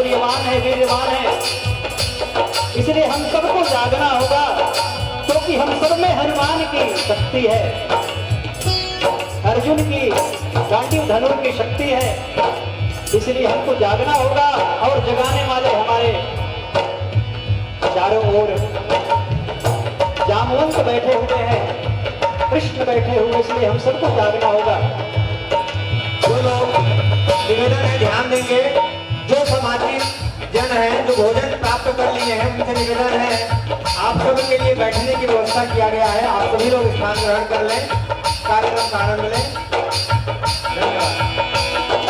शौर्यवान है, वीरवान है। इसलिए हम सबको जागना होगा, क्योंकि हम सब में हनुमान की शक्ति है, अर्जुन की गांडीव धनुर की शक्ति है। इसलिए हमको जागना होगा और जगाने वाले हमारे चारों ओर जामवंत बैठे हुए हैं, कृष्ण बैठे हुए, इसलिए हम सबको जागना होगा। जो लोग निवेदन है ध्यान देंगे, जो सामाजिक जन है जो भोजन प्राप्त कर लिए हैं उनसे निवेदन है आप सब के लिए बैठने की व्यवस्था किया गया है। आप सभी लोग स्थान ग्रहण कर लें, कार्यक्रम का आनंद लें।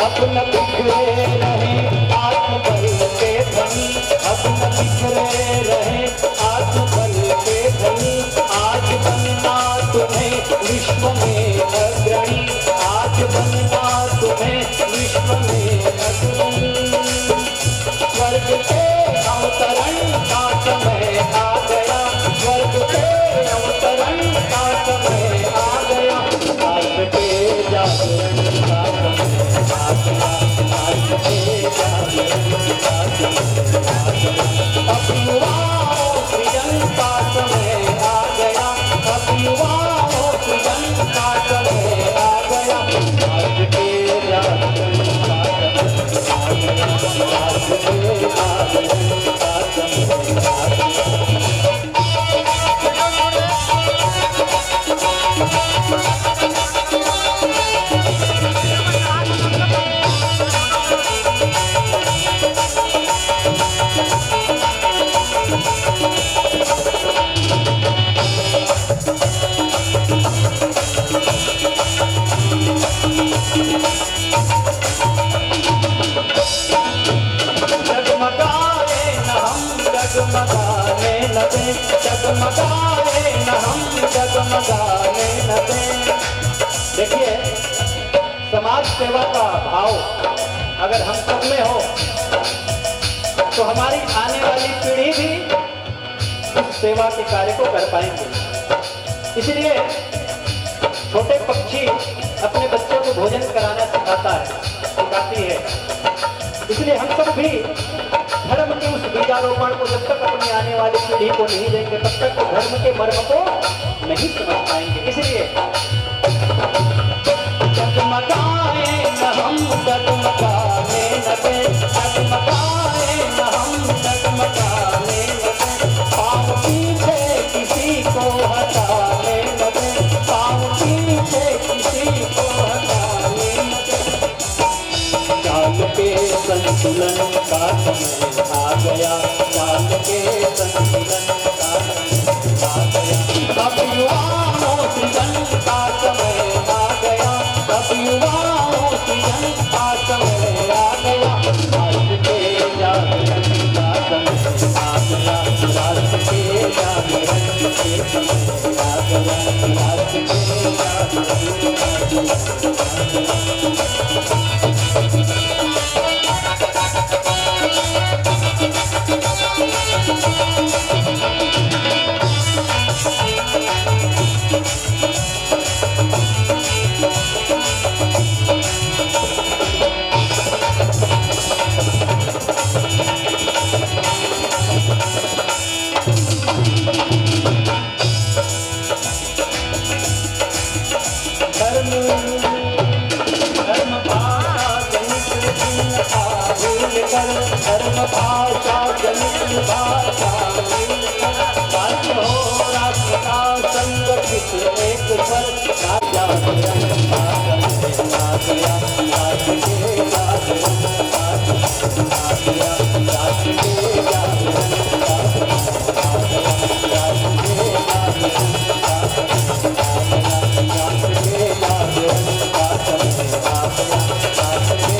अपना बिखरे रहे आत्मबल के धनी, अपना बिखरे रहे आत्मबल के धनी। आज बनना तुम्हें विश्व में अग्रणी, आज बनना तुम्हें विश्व में अग्रणी। स्वर्ग के अवतरण का समय आ गया, स्वर्ग के अवतरण का समय आ गया। आज के जागरण का समय आ गया, आज के जागरण का समय आ गया। अब युवाओं सृजन का समय आ गया, अब युवाओं सृजन का समय आ गया। आज के जागरण का समय आ गया, आज के जागरण का समय आ गया। जगमगाए न हम जगमगाने न दें, जगमगाए न हम जगमगाने न दें। देखिए, समाज सेवा का भाव अगर हम सब में हो तो हमारी आने वाली पीढ़ी भी इस सेवा के कार्य को कर पाएंगे। इसलिए छोटे पक्षी अपने बच्चों को भोजन कराना सिखाती है। इसलिए हम सब भी धर्म के उस बीजारोपण को जब तक अपनी आने वाली पीढ़ी को नहीं देंगे तब तक धर्म के मर्म को नहीं समझ पाएंगे। इसलिए जगमगाए न हम जगमगाने न दें, जगमगाए न हम जगमगाने न दें। पाँव पीछे किसी को हटाने न दें, पाँव पीछे किसी को हटाने न दें। चाल के संतुलन का समय आ गया, चाल के संतुलन का समय आ गया। अब युवाओं सृजन का समय आ गया, अब युवाओं सृजन का समय आ गया। आज के जागरण का समय आ गया, आज के जागरण के समय आ गया, आज के जागरण का समय आ गया। धर्म भाषा जनित भाषा राज्य हो राष्ट्र का संगठित एक स्वर। राजा आ गया, आज के जागरण आ गया, आज के जागरण आ गया, आज के जागरण आ गया, आज के जागरण का समय आ गया, आज के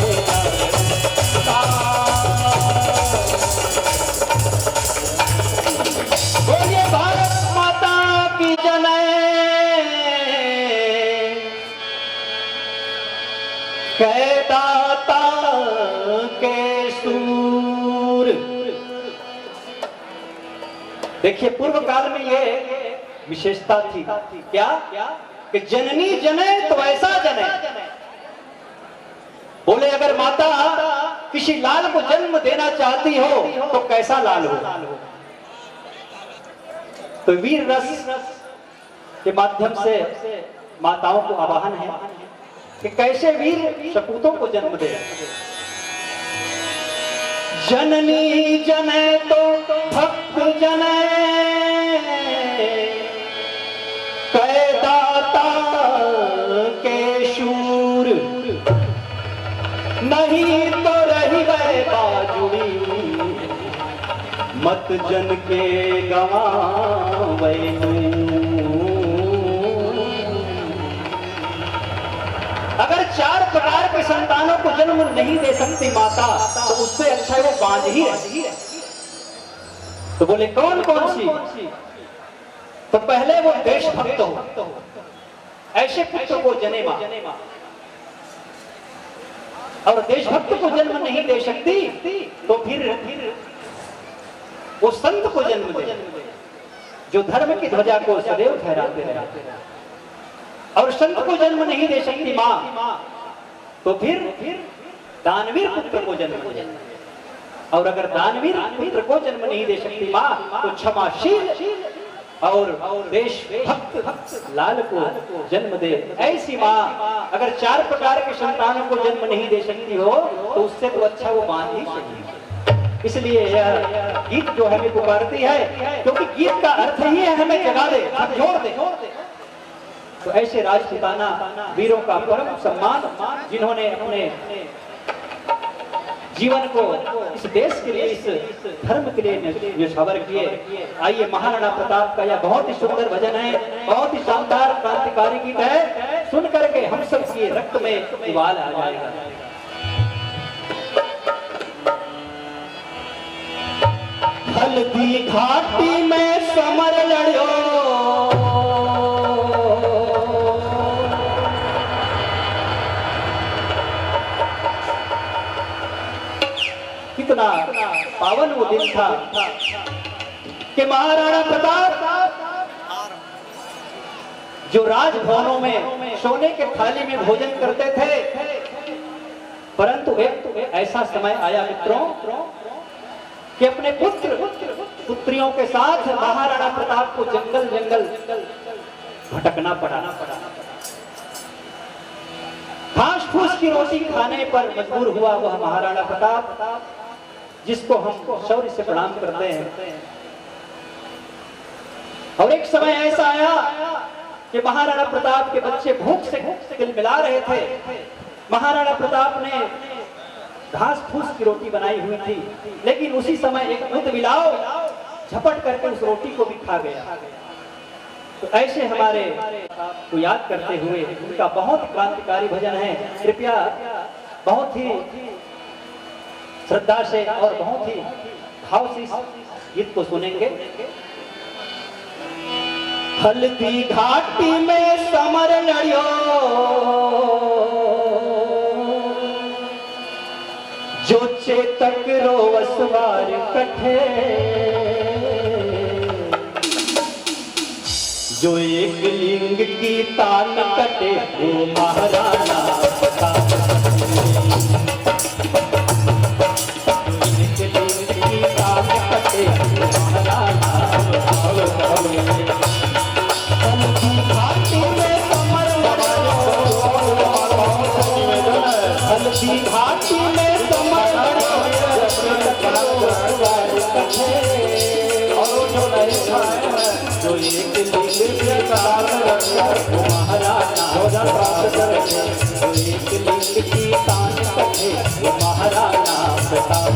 बोलिए भारत माता की जय। कहदाता के सूर। देखिए, पूर्व काल में ये विशेषता थी क्या कि जननी जने तो ऐसा जने। बोले अगर माता किसी लाल को जन्म देना चाहती हो तो कैसा लाल हो? तो वीर रस के माध्यम से माताओं को आवाहन है कि कैसे वीर सपूतों को जन्म दे। जननी जने तो भक्त जने कैदाता के शूर, नहीं तो रही वह बाजुड़ी मत जन के गवावे। अगर 4 प्रकार के संतानों को जन्म नहीं दे सकती माता तो उससे अच्छा वो बांझ ही रहती है। तो बोले कौन कौन सी? तो पहले वो देशभक्त हो, ऐसे पुत्र को जनेमा। और देशभक्त को जन्म नहीं दे सकती तो फिर वो संत को जन्म दे जो धर्म की ध्वजा को सदैव फहराते रहे। और संत को जन्म नहीं दे सकती माँ तो फिर दानवीर पुत्र को जन्म दे। और अगर दानवीर पुत्र को जन्म नहीं दे सकती माँ तो क्षमाशील और देशभक्त लाल को जन्म दे। ऐसी माँ अगर 4 प्रकार के संतानों को जन्म नहीं दे सकती हो तो उससे तो अच्छा वो बांध ही सकती। इसलिए यह गीत जो हमें पुकारती है, क्योंकि गीत का अर्थ ही है हमें जगा दे, जोड़ दे। तो ऐसे राजपूताना वीरों का परम सम्मान, जिन्होंने अपने जीवन को इस देश के लिए, इस धर्म के लिए न्यौछावर किए। आइए महाराणा प्रताप का यह बहुत ही सुंदर भजन है, बहुत ही शानदार क्रांतिकारी गीत है। सुन करके हम सब के रक्त में उबाल आ जाएगा। हल्दी घाटी में समर लड़ो, कितना पावन वो दिन था कि महाराणा प्रताप जो राजभवनों में सोने के थाली में भोजन करते थे, परंतु एक ऐसा समय आया मित्रों कि अपने पुत्रियों के साथ महाराणा प्रताप को जंगल भटकना पड़ा। घास फूस की रोटी खाने पर मजबूर हुआ वह महाराणा प्रताप, जिसको हम शौर्य से प्रणाम करते हैं। और एक समय ऐसा आया कि महाराणा प्रताप के बच्चे भूख से तिलमिला रहे थे। महाराणा प्रताप ने घास फूस की रोटी बनाई हुई थी, लेकिन उसी समय एक उदबिलाव झपट करके उस रोटी को भी खा गया। तो ऐसे हमारे को याद करते हुए उनका बहुत क्रांतिकारी भजन है, कृपया बहुत ही श्रद्धा से और बहुत ही भाव से इस गीत को सुनेंगे। हल्दी घाटी में समर लड़ियो, जो चेतक रोवसवार कठे, जो एक लिंग की तान कटे वो महाराणा प्रताप। एक लिंग की तान कटे वो महाराणा प्रताप। हल्दी घाटी में समर लड़ियो, हल्दी घाटी में जो एक लिंग की तान कटे महाराणा प्रताप।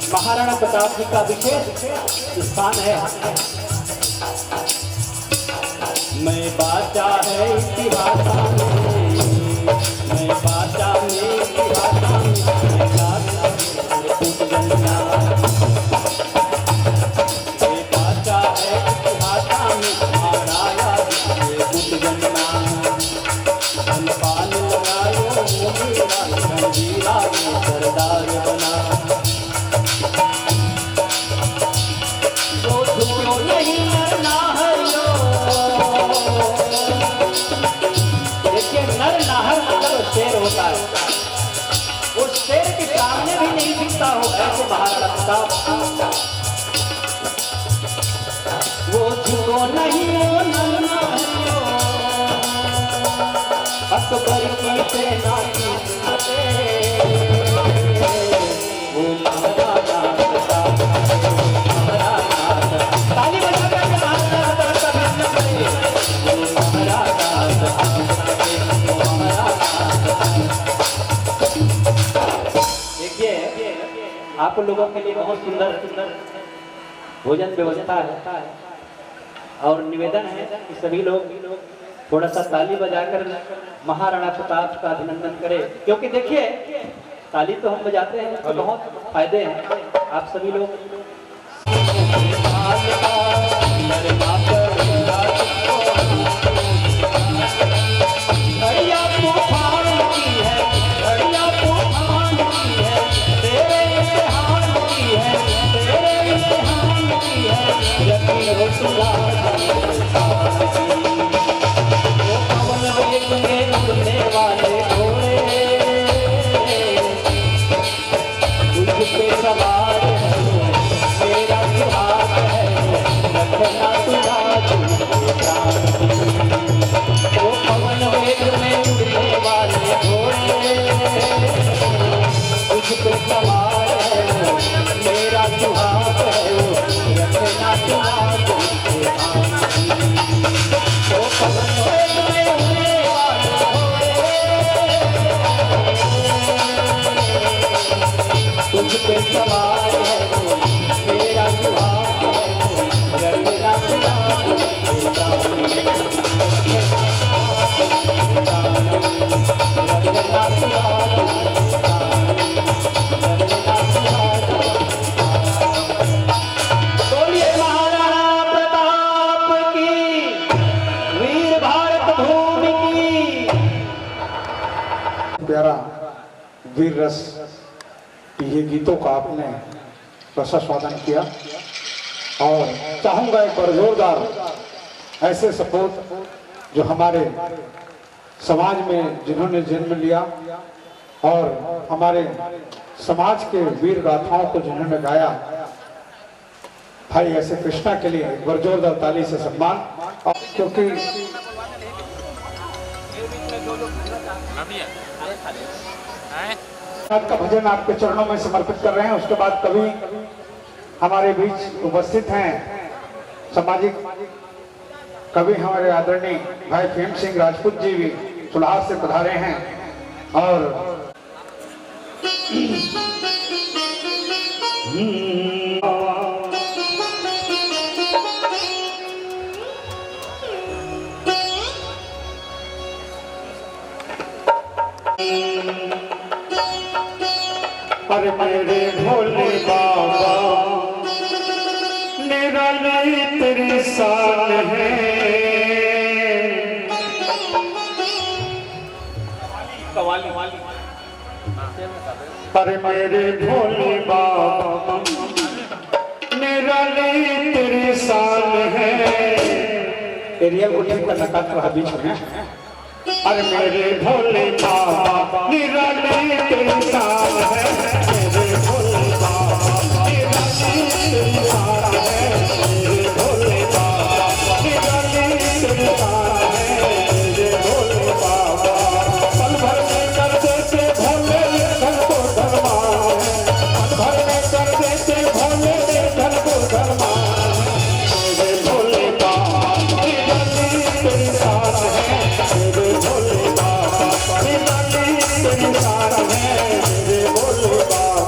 महाराणा प्रताप जी का विशेष स्थान है। मैं बाचा है इतिहास में, मैं बाचा में इतिहास में, मैं बाचा में कुछ गंगा, मैं बाचा है इतिहास में, महाराजा में कुछ गंगा, पान लगायो मेरा रंगीला में सरदार बना। वो झूठो नहीं मरना है यो, देखिए नर नाहर मतलब शेर होता है, उस शेर के सामने भी नहीं दिखता हो ऐसे महाराणा प्रताप। वो झूठो नहीं मरना है यो, अकबर की सेना की वो महाराणा प्रताप, ताली बजाकर के महाराणा प्रताप का अभिनंदन करें। वो महाराणा प्रताप, वो महाराणा। देखिए आप लोगों के लिए बहुत सुंदर सुंदर भोजन व्यवस्था है और निवेदन है कि सभी लोग थोड़ा सा ताली बजाकर महाराणा प्रताप का अभिनंदन करें, क्योंकि देखिए ताली तो हम बजाते हैं तो बहुत फायदे हैं। आप सभी लोग प्यारा वीर रस ये गीतों का आपने रसास्वादन किया और चाहूंगा एक बार जोरदार ऐसे सपूत जो हमारे समाज में जिन्होंने जन्म लिया और हमारे समाज के वीर गाथाओं को जिन्होंने गाया, भाई ऐसे कृष्णा के लिए एक बार जोरदार ताली से सम्मान। क्योंकि आज का भजन आपके चरणों में समर्पित कर रहे हैं। उसके बाद कवि हमारे बीच उपस्थित हैं, सामाजिक कवि हमारे आदरणीय भाई फेम सिंह राजपूत जी भी सुलाह से पधारे हैं और अरे मेरे भोले बाबा निराली तेरी शान है, अरे मेरे भोले बाबा निराली तेरी शान है। एरिया को ठीक करना का थोड़ा बीच में। अरे मेरे भोले बाबा निराली तेरी शान है, मेरे भोले बाबा निराली तेरी शान है, मेरे भोले बाबा निराली तेरी शान है, मेरे भोले बाबा पल भर में कर देते भोले धन को धर्मा है, पल भर में कर देते भोले धन को धर्मा है, मेरे भोले बाबा निराली तेरी शान है, मेरे भोले बाबा निराली तेरी शान है, मेरे भोले बाबा।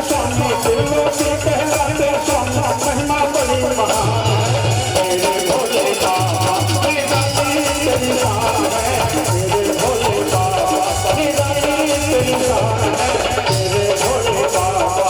स्वामी त्रिलोकी कहलाते स्वामी महिमा बड़ी महान मेरे भोले बाबा निराली तेरी शान है मेरे भोले बाबा निराली तेरी शान है मेरे भोले बाबा।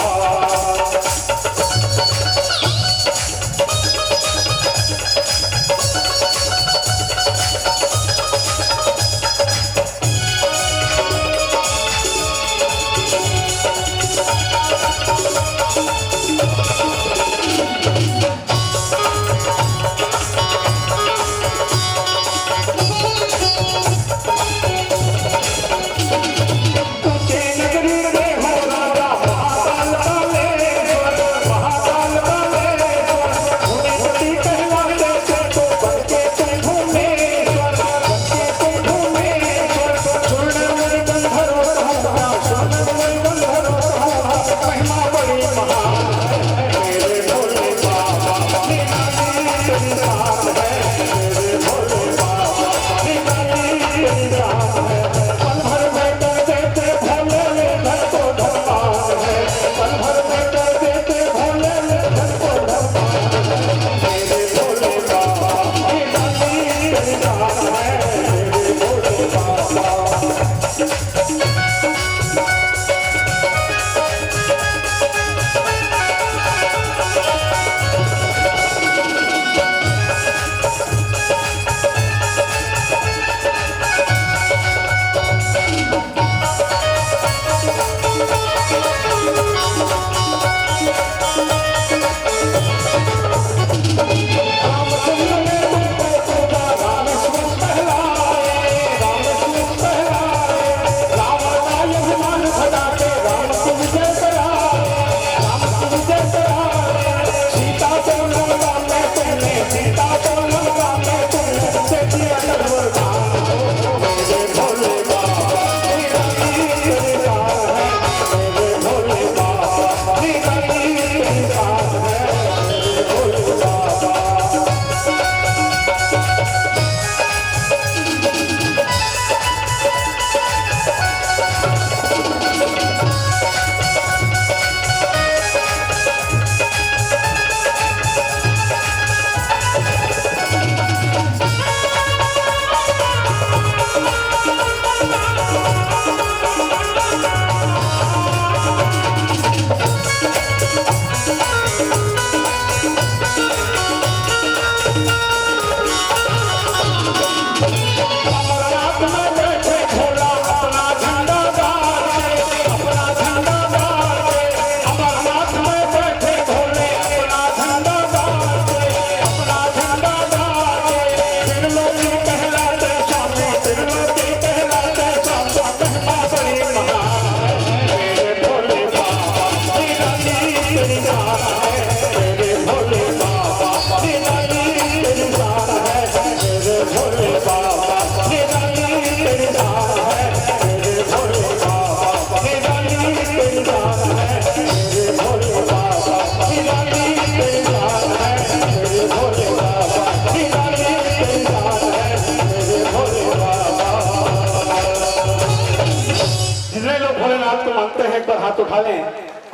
हाथ उठा लें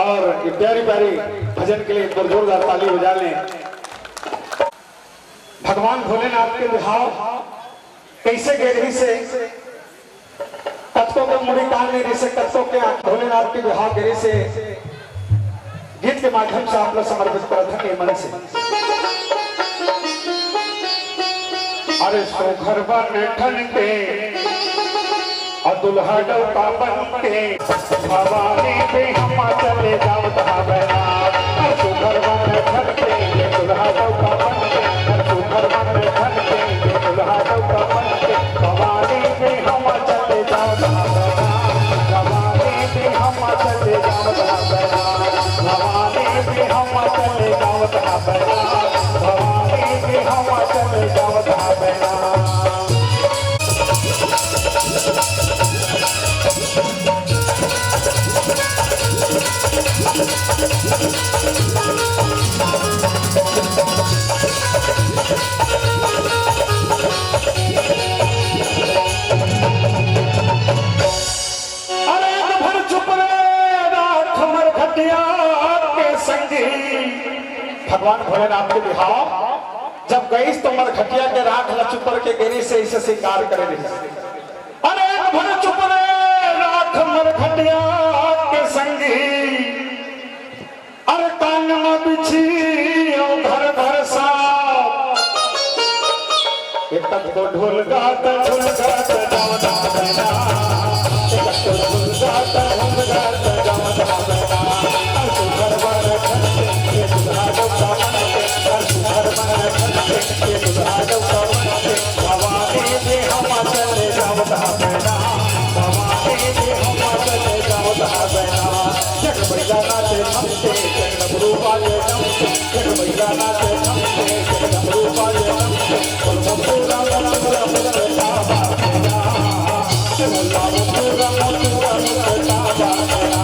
और ये प्यारी प्यारी भजन के लिए एक बार जोरदार ताली बजा लें। भगवान भोलेनाथ के भाव कैसे गहरी से कत्तों के मुड़ी कान जैसे कत्तों के भोलेनाथ के भाव गहरी से गीत के माध्यम से आप लोग समर्पित करते हैं मन से। अरे सो घर बन ठन के और दुल्हा डौका बन के भवानी पे हम चले जाओ बहना तू घर बन ठन के दुल्हा डौका बन के तू घर बन ठन के दुल्हा डौका बन के भवानी पे हम चले जाओ बहना भवानी पे हम चले जाओ बहना भवानी पे हम चले जाओ बहना भवानी पे हम चले जाओ बहना। अरे भर चुप रे रात मर घटिया संगी भगवान भोलेनाथ के बिहाव जब गई तो मरघटिया के राख लचुपर के गिरी से इसे शिकार करे अरे भर चुप रे राख मरघटिया के संगी अरे कान में बिछी घर घर सा एक तक को ढोल गाता जाओ दादा एक तक को ढोल गाता जाओ दादा घर बार खंडे ये सुधा दो सावन के घर बार खंडे ये सुधा दो सावन के भवानी जी हम चले जाओ दादा भवानी जी हम चले जाओ दादा जग बैला नाचे हमसे जग डमरू वाले हमसे जग बैला नाचे हमसे जग डमरू वाले हमसे बोल पूरा पूरा पूरा ताबा तेरा बोला पूरा पूरा पूरा ताबा तेरा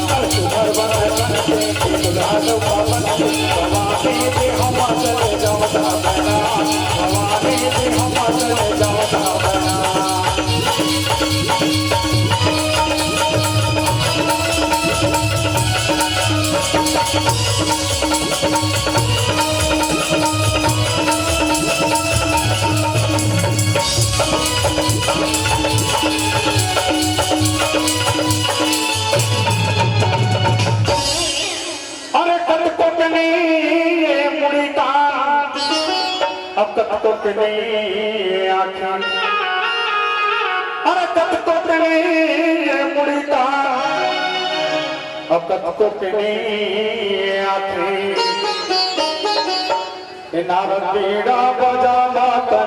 हर सुधर बना करके दुल्हा दो पावन के भवानी जी हम चले जाओ दादा भवानी जी हम चले जाओ दादा अब तक तो नहीं आखिर अरे तक तो नहीं मुड़ी का अब तक तो नहीं आखिर नारद बीड़ा बजा माता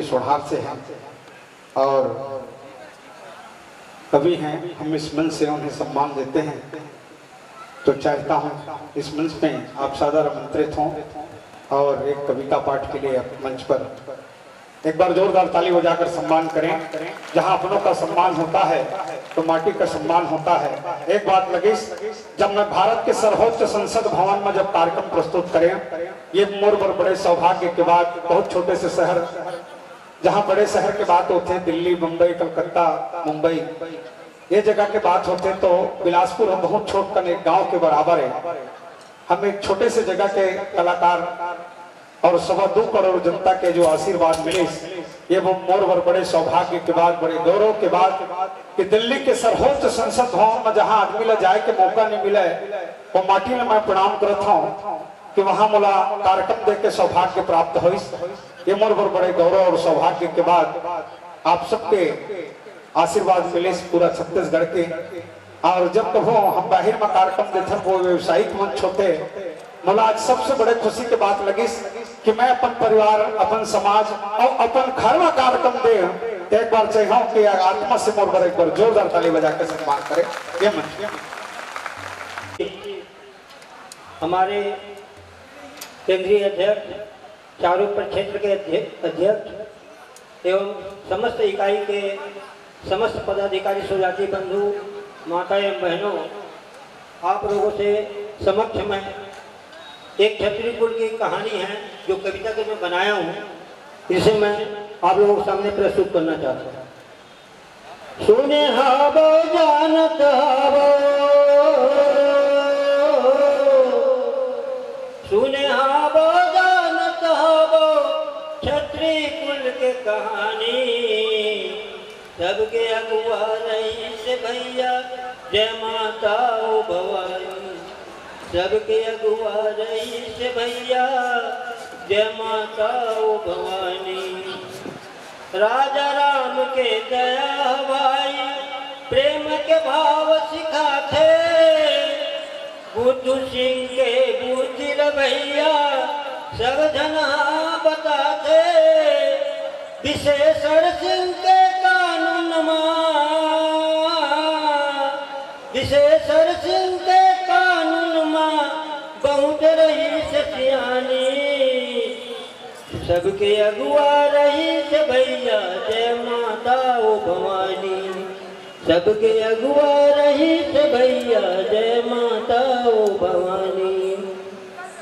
सोहार से हैं और कवि हैं हम इस मंच से उन्हें सम्मान देते हैं तो चाहता हूं इस मंच में आप सादर आमंत्रित हों और एक कविता पाठ के लिए मंच पर एक बार जोरदार ताली बजाकर सम्मान करें। जहां अपनों का सम्मान होता है तो माटी का सम्मान होता है। एक बात लगी जब मैं भारत के सर्वोच्च संसद भवन में जब कार्यक्रम प्रस्तुत करें ये मोर पर बड़े सौभाग्य के बाद बहुत छोटे से शहर जहां बड़े शहर के बात होते दिल्ली मुंबई कलकत्ता मुंबई ये जगह के बात होते तो बिलासपुर हम बहुत छोट का एक गांव के बराबर है। हम एक छोटे से जगह के कलाकार और 2.25 करोड़ जनता के जो आशीर्वाद मिले ये वो मोर पर बड़े सौभाग्य के बाद बड़े गौरव के बाद कि दिल्ली के सर्वोच्च संसद भवन में जहां आदमी ला जाए के मौका नहीं मिले वो माटी में मैं प्रणाम करता हूँ कि वहां मोला कार्यक्रम देख के सौभाग्य प्राप्त हो ये मोर पर बड़े गौरव और सौभाग्य के बाद आप सबके आशीर्वाद मिले पूरा छत्तीसगढ़ के और जब कहो हम बाहर में कार्यक्रम देते वो व्यवसायिक मंच होते मोला आज सबसे बड़े खुशी की बात लगी कि मैं अपन परिवार अपन समाज और अपन घर में कार्यक्रम दे एक बार चाहूँ कि आत्मा से मोर पर एक बार जोरदार ताली बजा के सम्मान करे ये मंच हमारे केंद्रीय अध्यक्ष चारों प्रक्षेत्र के अध्यक्ष एवं समस्त इकाई के समस्त पदाधिकारी स्वजाति बंधु माता एवं बहनों आप लोगों से समक्ष में एक क्षत्रिय कुल की कहानी है जो कविता के मैं बनाया हूँ इसे मैं आप लोगों के सामने प्रस्तुत करना चाहता हूँ। सुने हावो जानत हावो सुने हावो जानत हावो क्षत्रिय कुल के कहानी सबके अगुआ रईस भैया जय माता ओ भवानी सबके अगुआ रईस भैया जय माता ओ भवानी राजा राम के दया हवाई प्रेम के भाव सिखाते बुद्धू सिंह के बुद्ध भैया सब जना बताते विशेषण सिंह के कानून विशेषण सिंह के कानून माँ बहुत रही ससियानी सबके अगुआ रही से भैया जय माता ओ भवानी सबके अगुआ रही से भैया जय माता ओ भवानी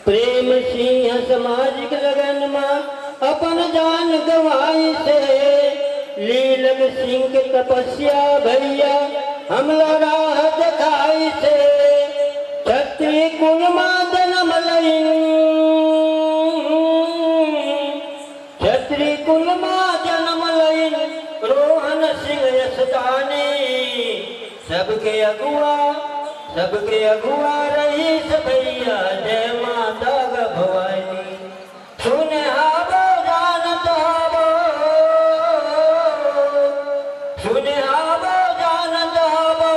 प्रेम सिंह सामाजिक लगन माँ अपन जान गवाई से लीलक सिंह के तपस्या भैया हमला राह दिखाई से क्षत्रिय कुल माँ जन्म लई क्षत्रिय कुल माँ जन्म लई रोहन सिंह यशदानी सबके अगुआ रही भैया जय माता भवानी सुने हाबो जानत हाबो सुने हाबो जानत हाबो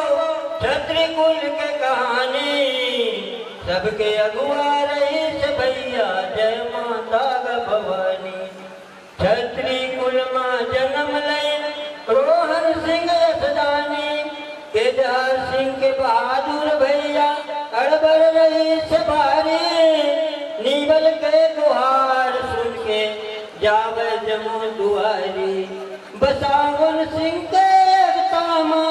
क्षत्रिय कुल के कहानी सबके अगुआ रही भैया जय माता भवानी क्षत्रिय कुल माँ जन्म लई रोहन सिंह यशदानी केदार सिंह के बहादुर भैया अड़बर रही से भारी नीबल के गुहार सुन के जावे जमो दुआरी बसावन सिंह के एकतामा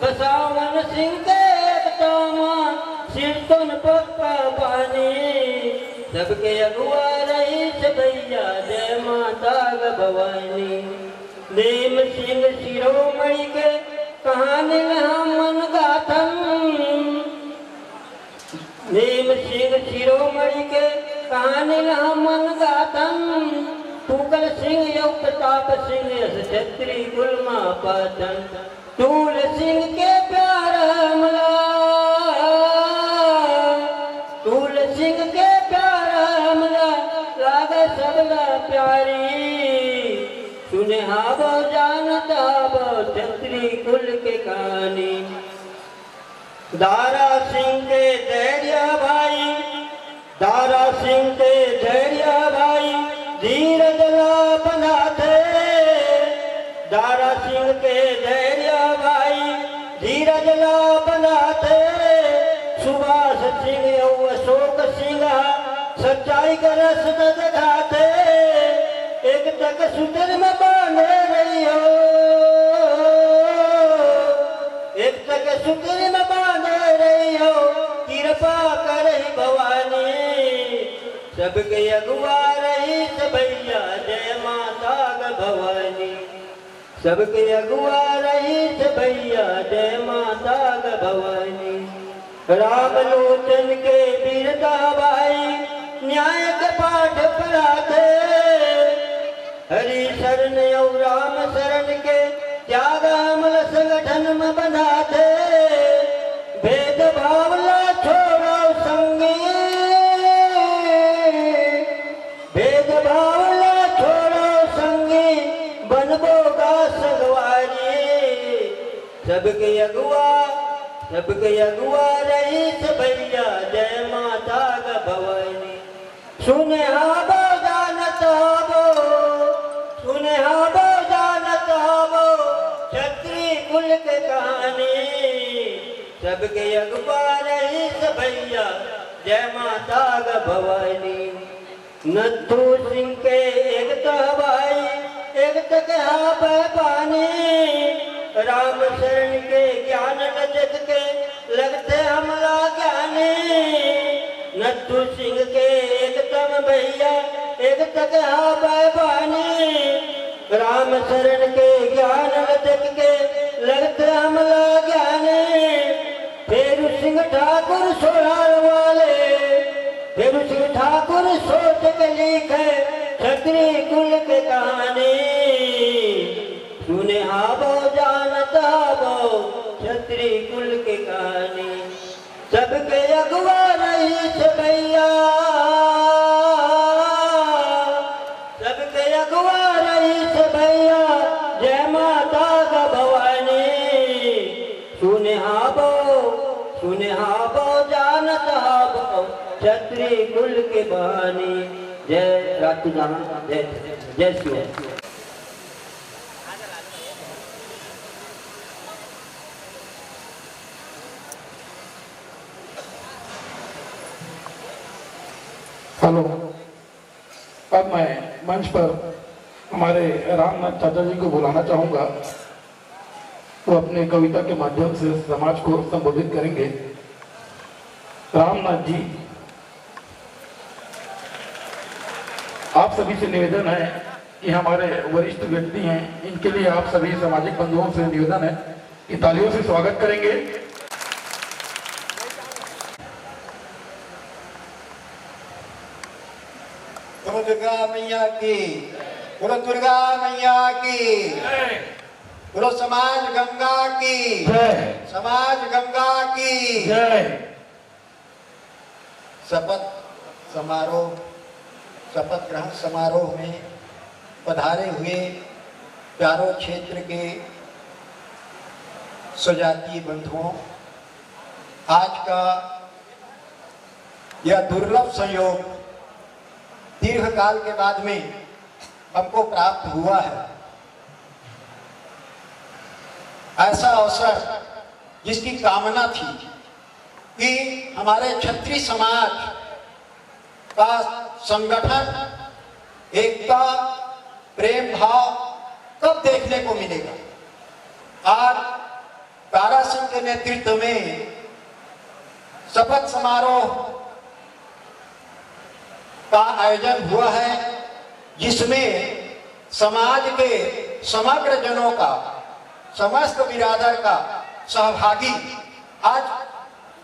बसावन सिंह के एकतामा सिर तुन पक्का पानी सबके अगुआ रही से भैया जय माता भवानी नेम सिंह शिरोमणि के कहानी मन गाथन नेम सिंह शिरोमणि के कहानी मन गाथन टूकल सिंह यौ प्रताप सिंह यश क्षत्रिय कुल माँ पाचन टूल सिंह के प्यार हमला टूल सिंह के प्यार हमला लागे सबला प्यारी सुने हाबो जानत हाबो क्षत्रिय कुल के कहानी दारा सिंह के धैर्य भाई दारा सिंह के धैर्य भाई धीरज ला बना थे दारा सिंह के धैर्य भाई धीरज ला बना थे सुभाष सिंह और अशोक सिंह सच्चाई का रास्ता दिखाते एक तक सूत्र में बांधे रही हो एक तक सूत्र में बांधे रही हो कृपा करे भवानी सबके अगुआ रही भैया जय माता भवानी सबके अगुआ रही भैया जय माता भवानी राम लोचन के वीरता भाई न्याय के पाठ पढ़ाते हरि शरण और राम शरण के त्याग अमल संगठन में बनाते भेद भाव ला छोड़ो संगी भेद भाव ला छोड़ो संगी बनबो का संगवारी सबके अगुआ रही भैया जय माता भवानी सुने हाबो जानत हाबो सुने हाबो जानत हाबो क्षत्रिय कुल के कहानी सबके अगुआ रही भैया जय माता भवानी नथु सिंह के एक भाई एक तक पानी राम शरण के ज्ञान जग के लगते हमला ज्ञानी नथु सिंह के एकदम भैया एक तक पानी राम शरण के ज्ञान जग के लगते हमला ज्ञानी फेरू सिंह ठाकुर सोनार वाले फेरू सिंह ठाकुर सोच के लिखे क्षत्रिय कुल के कहानी सुने हाबो जानत हाबो क्षत्रिय कुल के कहानी सबके अगुआ रही भैया सबके अगुआ रही भैया जय माता भवानी सुने हाबो जान क्षत्रिय कुल के बहाने। जय रातुदान, जय जय शिव। हेलो, अब मैं मंच पर हमारे रामनाथ चाचा जी को बुलाना चाहूँगा। वो अपने कविता के माध्यम से समाज को संबोधित करेंगे। रामनाथ जी, आप सभी से निवेदन है कि हमारे वरिष्ठ व्यक्ति हैं, इनके लिए आप सभी सामाजिक बंधुओं से निवेदन है कि तालियों से स्वागत करेंगे। बोलो दुर्गा मैया की, बोलो दुर्गा मैया की, बोलो समाज गंगा की जय, समाज गंगा की जय। शपथ समारोह, शपथ ग्रहण समारोह में पधारे हुए चारों क्षेत्र के स्वजातीय बंधुओं, आज का यह दुर्लभ संयोग दीर्घ काल के बाद में हमको प्राप्त हुआ है। ऐसा अवसर जिसकी कामना थी कि हमारे क्षत्रिय समाज का संगठन, एकता, प्रेम भाव कब देखने को मिलेगा। आज तारा सिंह के नेतृत्व में शपथ समारोह का आयोजन हुआ है, जिसमें समाज के समग्र जनों का, समस्त बिरादर का सहभागी आज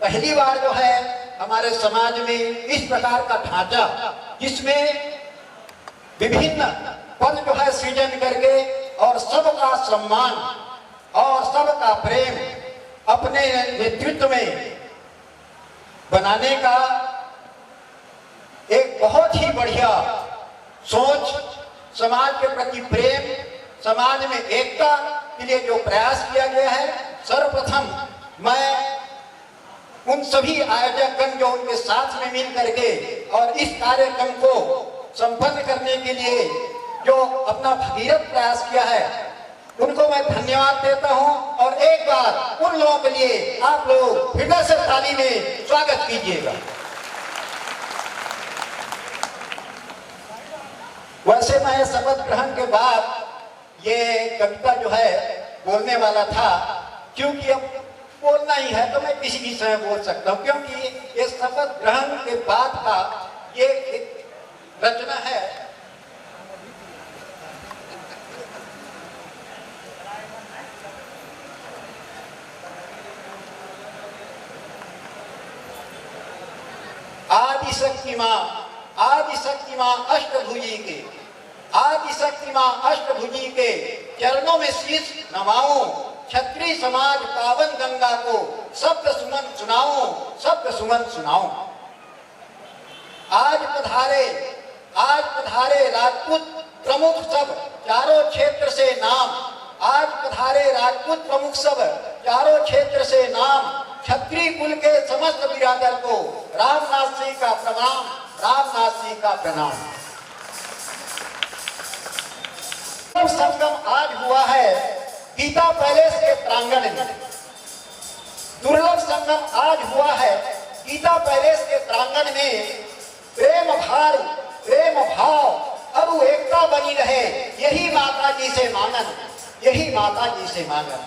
पहली बार जो है हमारे समाज में इस प्रकार का ढांचा, जिसमें विभिन्न पद जो है सृजन करके और सबका सम्मान और सबका प्रेम अपने नेतृत्व में बनाने का एक बहुत ही बढ़िया सोच, समाज के प्रति प्रेम, समाज में एकता के लिए जो प्रयास किया गया है, सर्वप्रथम मैं उन सभी आयोजकगण जो उनके साथ में मिल करके और इस कार्यक्रम को संपन्न करने के लिए जो अपना भगीरथ प्रयास किया है, उनको मैं धन्यवाद देता हूं। और एक बार उन लोगों के लिए आप लोग हृदय से ताली में स्वागत कीजिएगा। वैसे मैं शपथ ग्रहण के बाद ये कविता जो है बोलने वाला था, क्योंकि अब बोलना ही है तो मैं किसी भी समय बोल सकता हूँ, क्योंकि ये शपथ ग्रहण के बाद का ये एक रचना है। आदिशक्ति माँ अष्टभुजी के, आदिशक्ति माँ अष्टभुजी के चरणों में शीश नवाऊं, क्षत्रिय समाज पावन गंगा को शब्द सुमन सुनाऊं, शब्द सुमन सुनाऊं। आज पधारे राजपूत प्रमुख सब चारों क्षेत्र से नाम, आज पधारे राजपूत प्रमुख सब चारों क्षेत्र से नाम, क्षत्रिय कुल के समस्त बिरादर को रामनाथ सिंह का प्रणाम, रामनाथ सिंह का प्रणाम। संगम आज हुआ है गीता पैलेस के प्रांगण में, दुर्लभ संगम आज हुआ है गीता पैलेस के प्रांगण में। प्रेम भाव और एकता बनी रहे, यही माता जी से मांगन, यही माता जी से मांगन।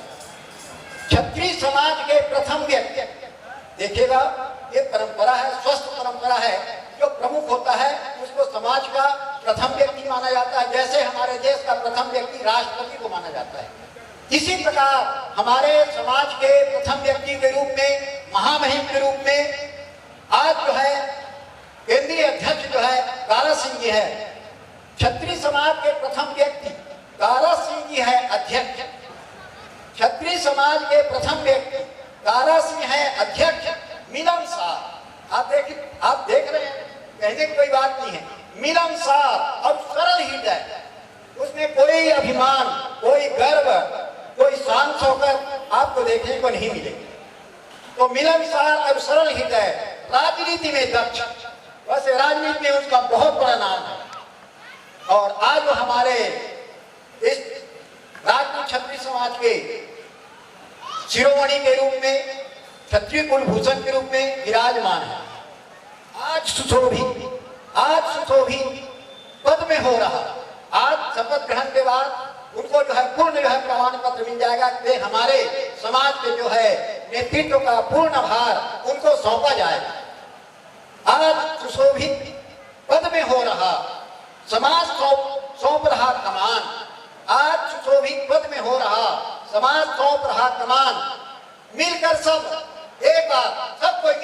क्षत्रिय समाज के प्रथम व्यक्ति, देखिएगा ये परंपरा है, स्वस्थ परंपरा है, जो प्रमुख होता है उसको समाज का प्रथम व्यक्ति माना जाता है। जैसे हमारे देश का प्रथम व्यक्ति राष्ट्रपति को माना जाता है, इसी प्रकार हमारे समाज के प्रथम व्यक्ति के रूप में, महामहिम के रूप में आज जो है केंद्रीय अध्यक्ष जो है दारा सिंह जी है। क्षत्रिय समाज के प्रथम व्यक्ति दारा सिंह जी है अध्यक्ष। क्षत्रिय समाज के प्रथम व्यक्ति दारा सिंह है अध्यक्ष। मिलनसार, आप देख रहे हैं, कहने की कोई बात नहीं है, मिलनसार और सरल हृदय, उसमें कोई अभिमान, कोई गर्व, कोई शांत होकर आपको देखने को नहीं मिलेगा। तो मिलनसार और सरल हृदय, राजनीति में दक्ष, वैसे राजनीति में उसका बहुत बड़ा नाम है। और आज वो हमारे इस राजपूत क्षत्रिय समाज के शिरोमणि के रूप में, क्षत्रिय कुलभूषण के रूप में विराजमान है। आज सुशोभित पद में हो रहा। आज शपथ ग्रहण के बाद उनको जो है पूर्ण जो है प्रमाण पत्र मिल जाएगा कि हमारे समाज के जो है नेतृत्व का पूर्ण भार उनको सौंपा जाएगा। आज सुशोभित पद में हो रहा, समाज सौंप रहा कमान। आज सुशोभित पद में हो रहा, समाज सौंप रहा कमान। मिलकर सब एक बार सब कोई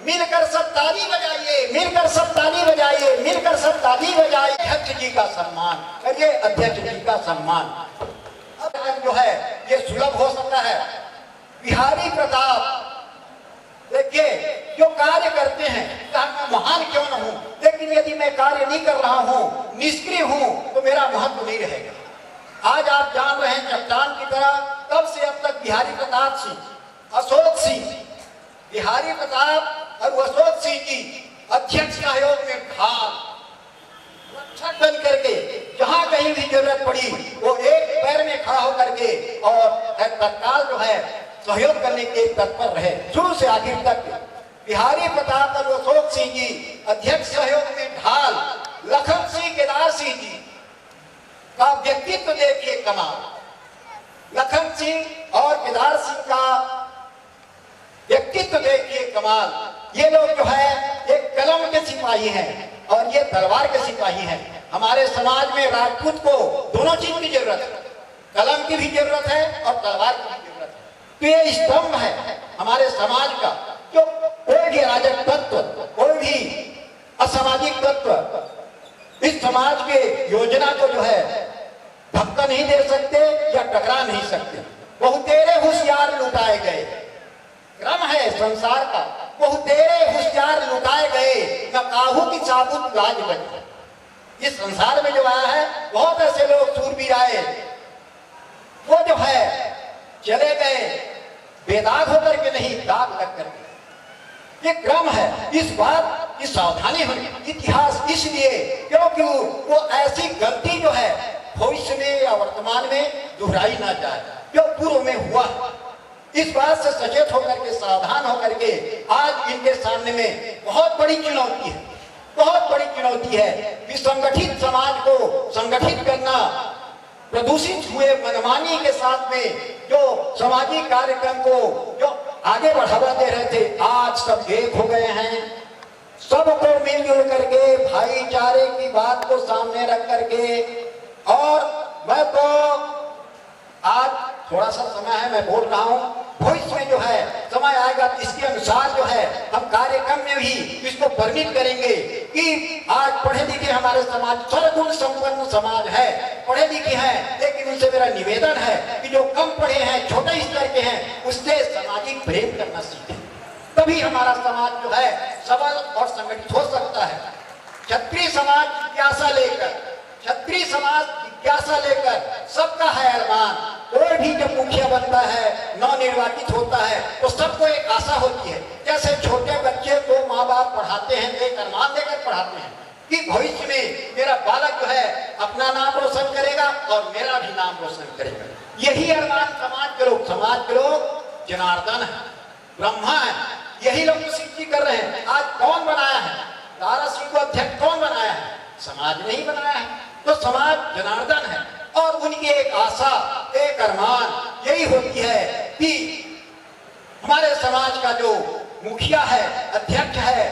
मिलकर सब ताली बजाइए, मिलकर सब ताली बजाइए, मिलकर सब ताली बजाइए। अध्यक्ष जी का सम्मान करिए, अध्यक्ष जी का सम्मान। अब जो है ये सुलभ हो सकता है। बिहारी प्रताप देखिए जो कार्य करते हैं, मैं महान क्यों न हूं, लेकिन यदि मैं कार्य नहीं कर रहा हूं, निष्क्रिय हूं, तो मेरा महत्व नहीं रहेगा। आज आप जान रहे हैं चट्टान की तरह तब से अब तक बिहारी प्रताप सिंह, अशोक सिंह, बिहारी प्रताप और अशोक सिंह जी अध्यक्ष सहयोग में ढाल रक्षक बन करके जहां कहीं भी जरूरत पड़ी वो एक पैर में खड़ा होकर के और तत्काल जो है सहयोग करने के तत्पर रहे शुरू से आखिर तक। बिहारी प्रताप और अशोक सिंह जी अध्यक्ष सहयोग में ढाल। लखन सिंह, केदार सिंह जी का व्यक्तित्व देखिए कमाल। लखन सिंह और केदार सिंह का व्यक्तित्व देखिए कमाल। ये लोग जो है एक कलम के सिपाही हैं और ये तलवार के सिपाही हैं। हमारे समाज में राजपूत को दोनों चीज की जरूरत है, कलम की भी जरूरत है और तलवार की भी जरूरत है। तो ये स्तंभ है हमारे समाज का। जो कोई भी अराजक तत्व, कोई भी असामाजिक तत्व इस समाज के योजना को जो है धक्का नहीं दे सकते या टकरा नहीं सकते। बहुतेरे होशियार लुटाए गए, क्रम है संसार का। बहुतेरे होशियार लुटाए गए, न काहू की साबुत लाज बची। इस संसार में जो आया है बहुत ऐसे लोग सूरबीर आए, वो जो है चले गए बेदाग होकर के नहीं, दाग लग करके। ये क्रम है। इस बात की सावधानी होनी। इतिहास इसलिए क्योंकि वो ऐसी गलती जो है भविष्य में या वर्तमान में दोहराई ना जाए जो पूर्व में हुआ। इस बात से सचेत होकर के, सावधान होकर के आज इनके सामने में बहुत बड़ी चुनौती है, बहुत बड़ी चुनौती है कि संगठित समाज को संगठित करना। प्रदूषित हुए मनमानी के साथ में जो सामाजिक कार्यक्रम को जो आगे बढ़ावा दे रहे थे, आज सब एक हो गए हैं। सबको मिलजुल करके भाईचारे की बात को सामने रख करके, और मैं तो आज थोड़ा सा समय है, मैं बोल रहा हूँ। भविष्य में जो है समय आएगा तो इसके अनुसार जो है हम कार्यक्रम में भी इसको वर्णित करेंगे कि आज पढ़े लिखे हमारे समाज सर्वगुण संपन्न समाज है, पढ़े लिखे हैं, लेकिन उनसे मेरा निवेदन है कि जो कम पढ़े हैं, छोटे स्तर के हैं, उससे सामाजिक प्रेम करना सीखें। तभी हमारा समाज जो है सबल और संगठित हो सकता है। क्षत्रिय समाज जिज्ञासा लेकर, क्षत्रिय समाज जिज्ञासा लेकर, सबका है अरमान। कोई भी जब मुखिया बनता है, नवनिर्वाचित होता है, तो सबको एक आशा होती है। जैसे छोटे बच्चे को माँ बाप पढ़ाते हैं, एक अरमान देकर पढ़ाते हैं कि भविष्य में मेरा बालक जो है अपना नाम रोशन करेगा और मेरा भी नाम रोशन करेगा। यही अरमान समाज के लोग जनार्दन है, ब्रह्मा है, यही लोग तो सिद्धि कर रहे हैं। आज कौन बनाया है तारा सिंह को अध्यक्ष? कौन बनाया है? समाज ने ही बनाया है। तो समाज जनार्दन है और उनकी एक आशा, एक अरमान यही होती है कि हमारे समाज का जो मुखिया है, अध्यक्ष है,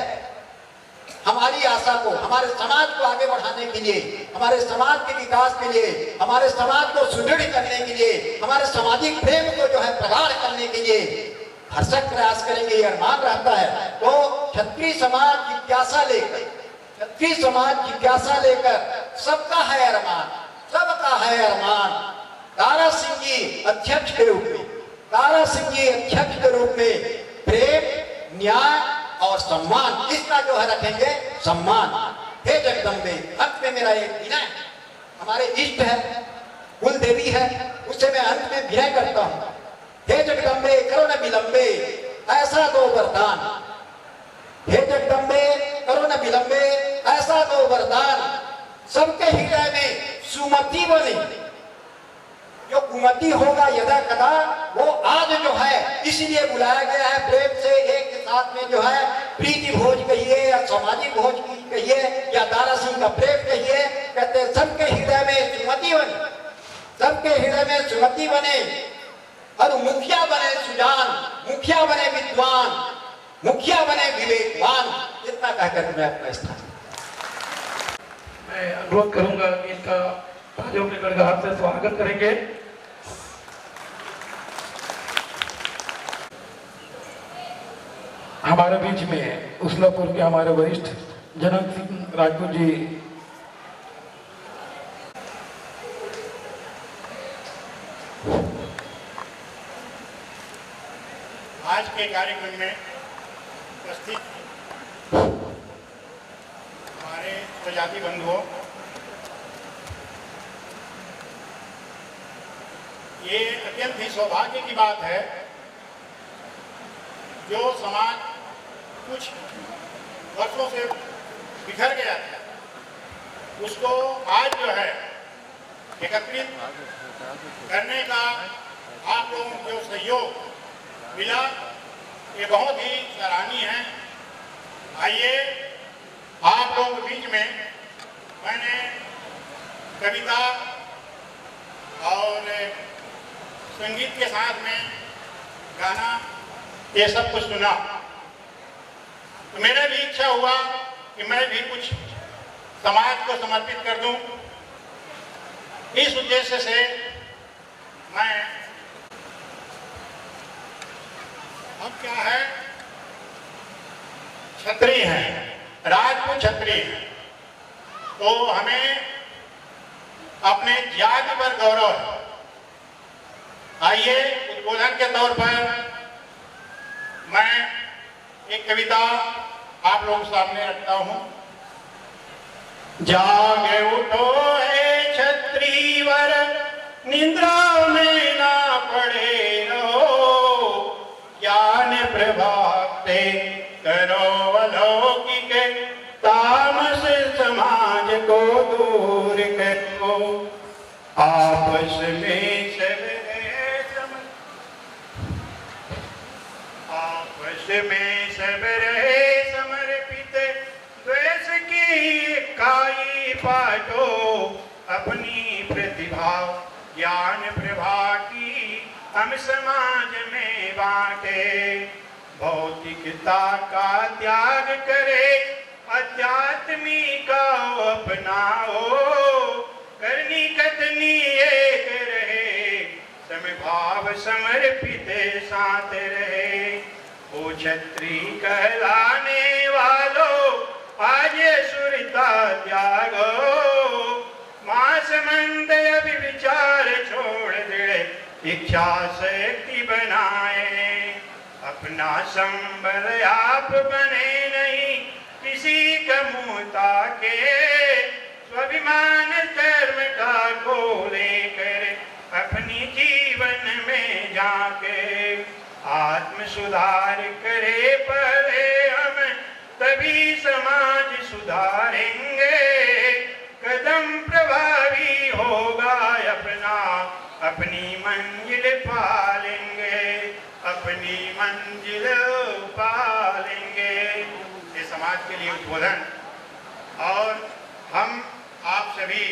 हमारी आशा को, हमारे समाज को आगे बढ़ाने के लिए, हमारे समाज के विकास के लिए, हमारे समाज को सुदृढ़ करने के लिए, हमारे सामाजिक प्रेम को जो है प्रगाढ़ करने के लिए भरसक प्रयास करेंगे, ये अरमान रहता है। तो क्षत्रिय समाज जिज्ञासा लेकर, क्षत्रिय समाज जिज्ञासा लेकर, सबका है अरमान, सबका है अरमान। तारा सिंह जी अध्यक्ष के रूप में, तारा सिंह जी अध्यक्ष के रूप में प्रेम, न्याय और सम्मान, इसका जो है रखेंगे सम्मान। हे जगदम्बे, अंत में मेरा एक विनय, हमारे इष्ट है, कुल देवी है, उससे मैं अंत में विनय करता हूँ। हे जगदम्बे करो न विलंबे, ऐसा दो वरदान। हे जगदम्बे करो न सुमति बने। जो कुमति होगा यदा कदा वो आज जो है इसलिए बुलाया गया है प्रेम से एक के साथ में जो है प्रीति भोज कहिए या सामाजिक भोज कहिए या दारा सिंह का प्रेम कहिए। कहते सबके हृदय में सुमति बने, सबके हृदय में सुमति बने और मुखिया बने सुजान, मुखिया बने विद्वान, मुखिया बने विवेकवान। इतना कहकर मैं अपना स्थान मैं अनुरोध करूंगा कि इनका तालियों के गड़गड़ाहट से स्वागत करेंगे। हमारे बीच में उसलापुर के हमारे वरिष्ठ जनक सिंह राजपूत जी आज के कार्यक्रम में उपस्थित हमारे प्रजाति बंधुओं, ये अत्यंत ही सौभाग्य की बात है जो समाज कुछ वर्षों से बिखर गया था, उसको आज जो है एकत्रित करने का आप लोगों को जो सहयोग मिला ये बहुत ही सराहनीय है। आइए आप लोगों के बीच में मैंने कविता और संगीत के साथ में गाना ये सब कुछ सुना, तो मेरा भी इच्छा हुआ कि मैं भी कुछ समाज को समर्पित कर दूं। इस उद्देश्य से मैं हम क्या है क्षत्रिय हैं, राजपूत क्षत्रिय हैं, तो हमें अपने जाति पर गौरव है। आइए उद्बोधन के तौर पर मैं एक कविता आप लोगों के सामने रखता हूं। जागे उठो है क्षत्रियवर, निद्रा में ना पड़े रहो, ज्ञान प्रभाते करो अलौकिक, तामस समाज को दूर करो, आपस में सब में सब रहे समर्पित, द्वेष की काई पाटो, अपनी प्रतिभा ज्ञान प्रभा की हम समाज में बांटे, भौतिकता का त्याग करे, आध्यात्मिक अपनाओ, करनी कतनी एक रहे, समभाव समर्पित साथ रहे। ओ क्षत्रिय कहलाने वालों, आज सुरता त्यागो, मांस मंद विचार छोड़ दे, इच्छा शक्ति बनाए, अपना संबल आप बने नहीं किसी का मुँह ताके, स्वाभिमान कर्म का को लेकर अपनी जीवन में जाके, आत्म सुधार करे पहले हम, तभी समाज सुधारेंगे, कदम प्रभावी होगा अपना, अपनी मंजिल पालेंगे, अपनी मंजिल पालेंगे। ये समाज के लिए उद्बोधन। और हम आप सभी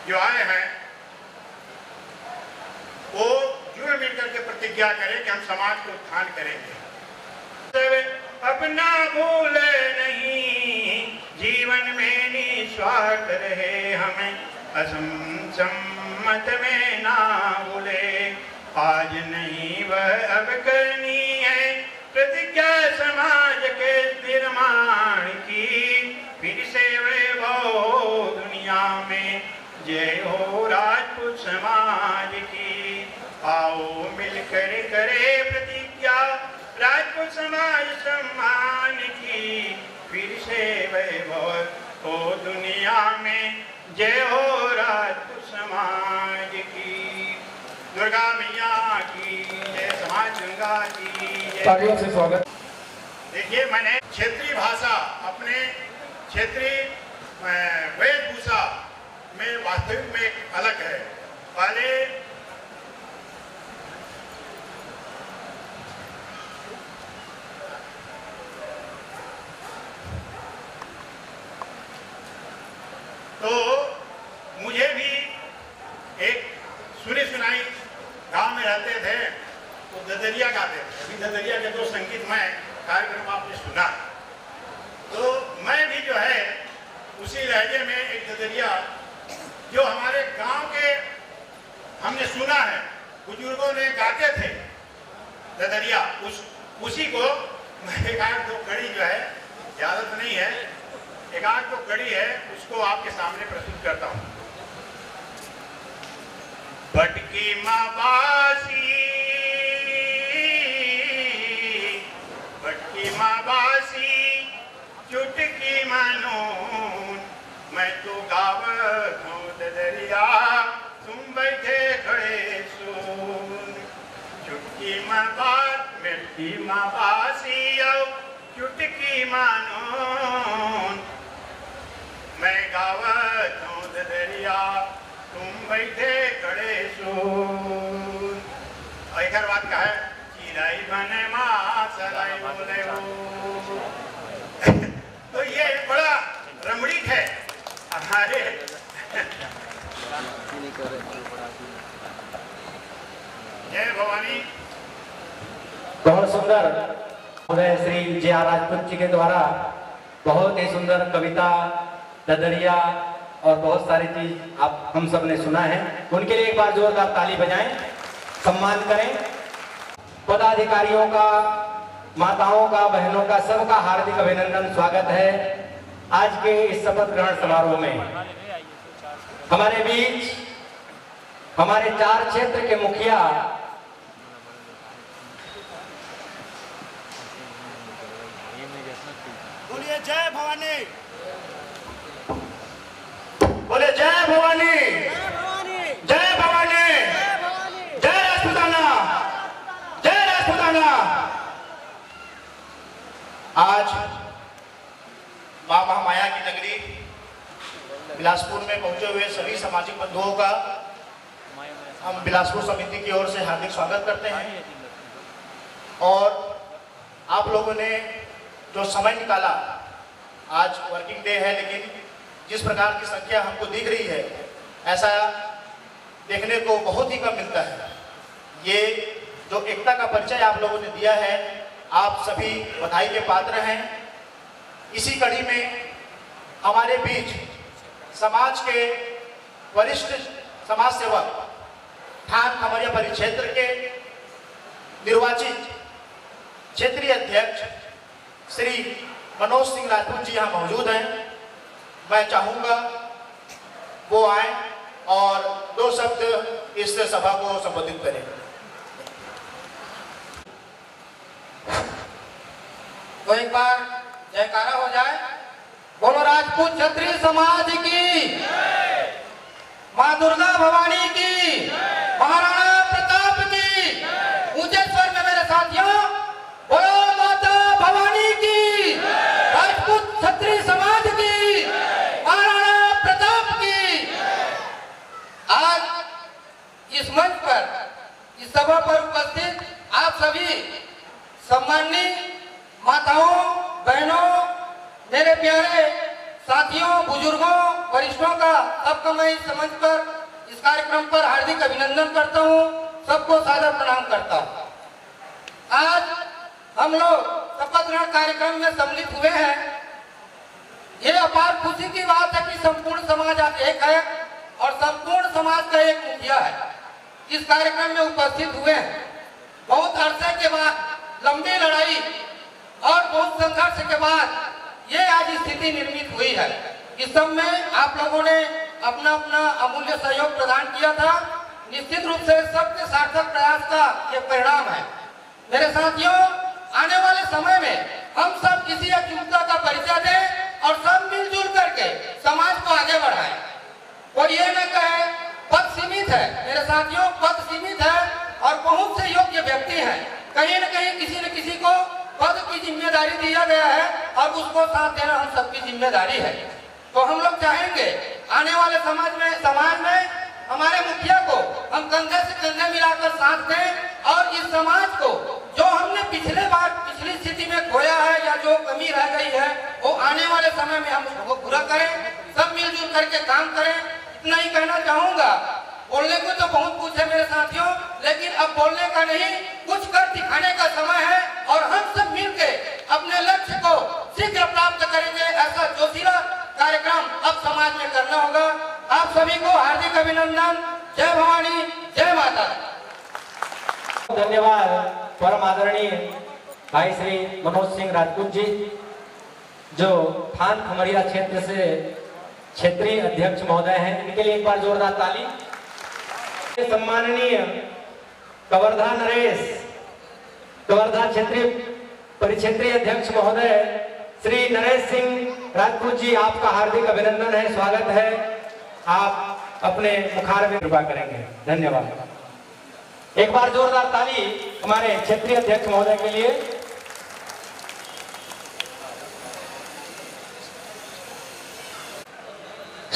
जो आए हैं वो जुड़ मिलकर के प्रतिज्ञा करें कि हम समाज को उत्थान करेंगे। अपना भूले नहीं, जीवन में निस्वार्थ रहे, हमें असम्मत में ना भूले, आज नहीं वह अब करनी है प्रतिज्ञा समाज के निर्माण की, फिर से वैभव दुनिया में जय हो राजपूत समाज की। आओ मिलकर करे प्रतिज्ञा राजपूत समाज सम्मान की, फिर से वैभव हो दुनिया में जय हो राजपूत समाज की। दुर्गा मैया की जय, समाज गंगा की जय। तालियों से स्वागत। देखिए मैंने क्षेत्रीय भाषा, अपने क्षेत्रीय वेशभूषा में वास्तविक में एक अलग है। पहले तो मुझे भी एक सुनी सुनाई गांव में रहते थे तो ददरिया गाते थे। अभी ददरिया के 2 संगीतमय कार्यक्रम आपने सुना, तो मैं भी जो है उसी लहजे में एक ददरिया जो हमारे गांव के हमने सुना है, बुजुर्गों ने गाते थे ददरिया, उसी को एक आध 2 कड़ी जो है, ज्यादा तो नहीं है, एक आध 2 कड़ी है, उसको आपके सामने प्रस्तुत करता हूं। भटकी माँ बासी, भटकी माँ बासी, चुटकी मानून, मैं तो गावत हूँ ददरिया, तुम बैठे खड़े सुन। चुटकी माँ बात, मिटकी माँ बासी, चुटकी मानून, मैं गावत हूँ ददरिया, तुम बैठे खड़े सुन। और एक बात का है, चिराई बने माँ सराई बोले हो। तो ये बड़ा रमणीक है हमारे जय भवानी। बहुत सुंदर उदय श्री जे.आर. राजपूत जी के द्वारा बहुत ही सुंदर कविता, ददरिया और बहुत सारी चीज आप हम सब ने सुना है। उनके लिए एक बार जोरदार ताली बजाएं, सम्मान करें। पदाधिकारियों का, माताओं का, बहनों का, सबका हार्दिक अभिनंदन, स्वागत है आज के इस शपथ ग्रहण समारोह में। हमारे बीच हमारे 4 क्षेत्र के मुखिया बोलिए जय भवानी, बोले जय भवानी, जय भवानी, जय राजपूताना, जय राजपूताना। आज माँ महामाया की नगरी बिलासपुर में पहुंचे हुए सभी सामाजिक बंधुओं का हम बिलासपुर समिति की ओर से हार्दिक स्वागत करते हैं। और आप लोगों ने जो समय निकाला, आज वर्किंग डे है, लेकिन जिस प्रकार की संख्या हमको दिख रही है, ऐसा देखने को बहुत ही कम मिलता है। ये जो एकता का परिचय आप लोगों ने दिया है, आप सभी बधाई के पात्र हैं। इसी कड़ी में हमारे बीच समाज के वरिष्ठ समाज सेवक थान खमरिया परिक्षेत्र के निर्वाचित क्षेत्रीय अध्यक्ष श्री मनोज सिंह राजपूत जी यहाँ मौजूद हैं। मैं चाहूंगा वो आए और 2 शब्द इस सभा को संबोधित करें। तो एक बार जयकारा हो जाए। बोलो राजपूत क्षत्रिय समाज की, माँ दुर्गा भवानी की, महाराणा प्रताप की। ऊंचे स्वर में मेरे साथियों बोलो माता भवानी की, राजपूत क्षत्रिय समाज की, महाराणा प्रताप की। आज इस मंच पर, इस सभा पर उपस्थित आप सभी सम्माननीय माताओं, बहनों, मेरे प्यारे साथियों, बुजुर्गों, वरिष्ठों का सबका मैं इस मंच पर, इस कार्यक्रम पर हार्दिक अभिनंदन करता हूं, सबको सादर प्रणाम करता हूं। आज हम लोग शपथ ग्रहण कार्यक्रम में सम्मिलित हुए हैं। ये अपार खुशी की बात है कि संपूर्ण समाज आज एक है और संपूर्ण समाज का एक मुखिया है। इस कार्यक्रम में उपस्थित हुए हैं। बहुत अरसे के बाद, लंबी लड़ाई और बहुत संघर्ष के बाद ये आज स्थिति निर्मित हुई है। इस सब में आप लोगों ने अपना अपना अमूल्य सहयोग प्रदान किया था। निश्चित रूप से सबके सार्थक प्रयास का ये परिणाम है। मेरे साथियों, आने वाले समय में हम सब किसी एकजुटता का परिचय दें और सब मिलजुल करके समाज को आगे बढ़ाएं। और ये न कहे पद सीमित है, मेरे साथियों, पद सीमित है और बहुत से योग्य व्यक्ति हैं। कहीं न कहीं किसी न किसी को पद की जिम्मेदारी दिया गया है और उसको साथ देना हम सबकी जिम्मेदारी है। तो हम लोग चाहेंगे आने वाले समाज में हमारे मुखिया को हम कंधे से कंधे मिलाकर साथ दें और इस समाज को जो हमने पिछली स्थिति में खोया है या जो कमी रह गई है वो आने वाले समय में हम उसको पूरा करें, सब मिलजुल करके काम करें। इतना ही कहना चाहूंगा। बोलने को तो बहुत कुछ है मेरे साथियों, लेकिन अब बोलने का नहीं, कुछ कर दिखाने का समय है और हम सब मिलके अपने लक्ष्य को शीघ्र प्राप्त करेंगे। ऐसा जोशीला कार्यक्रम अब समाज में करना होगा। आप सभी को हार्दिक अभिनंदन। जय भवानी, जय माता। धन्यवाद परम आदरणीय भाई श्री मनोज सिंह राजपूत जी, जो थान खमरिया क्षेत्र से क्षेत्रीय अध्यक्ष महोदय हैं। इनके लिए एक बार जोरदार ताली। सम्माननीय कवर्धा नरेश, कवर्धा क्षेत्रीय परिक्षेत्रीय अध्यक्ष महोदय श्री नरेश सिंह राजपूत जी, आपका हार्दिक अभिनंदन है, स्वागत है। आप अपने मुखार में कृपा करेंगे। धन्यवाद। एक बार जोरदार ताली हमारे क्षेत्रीय अध्यक्ष महोदय के लिए।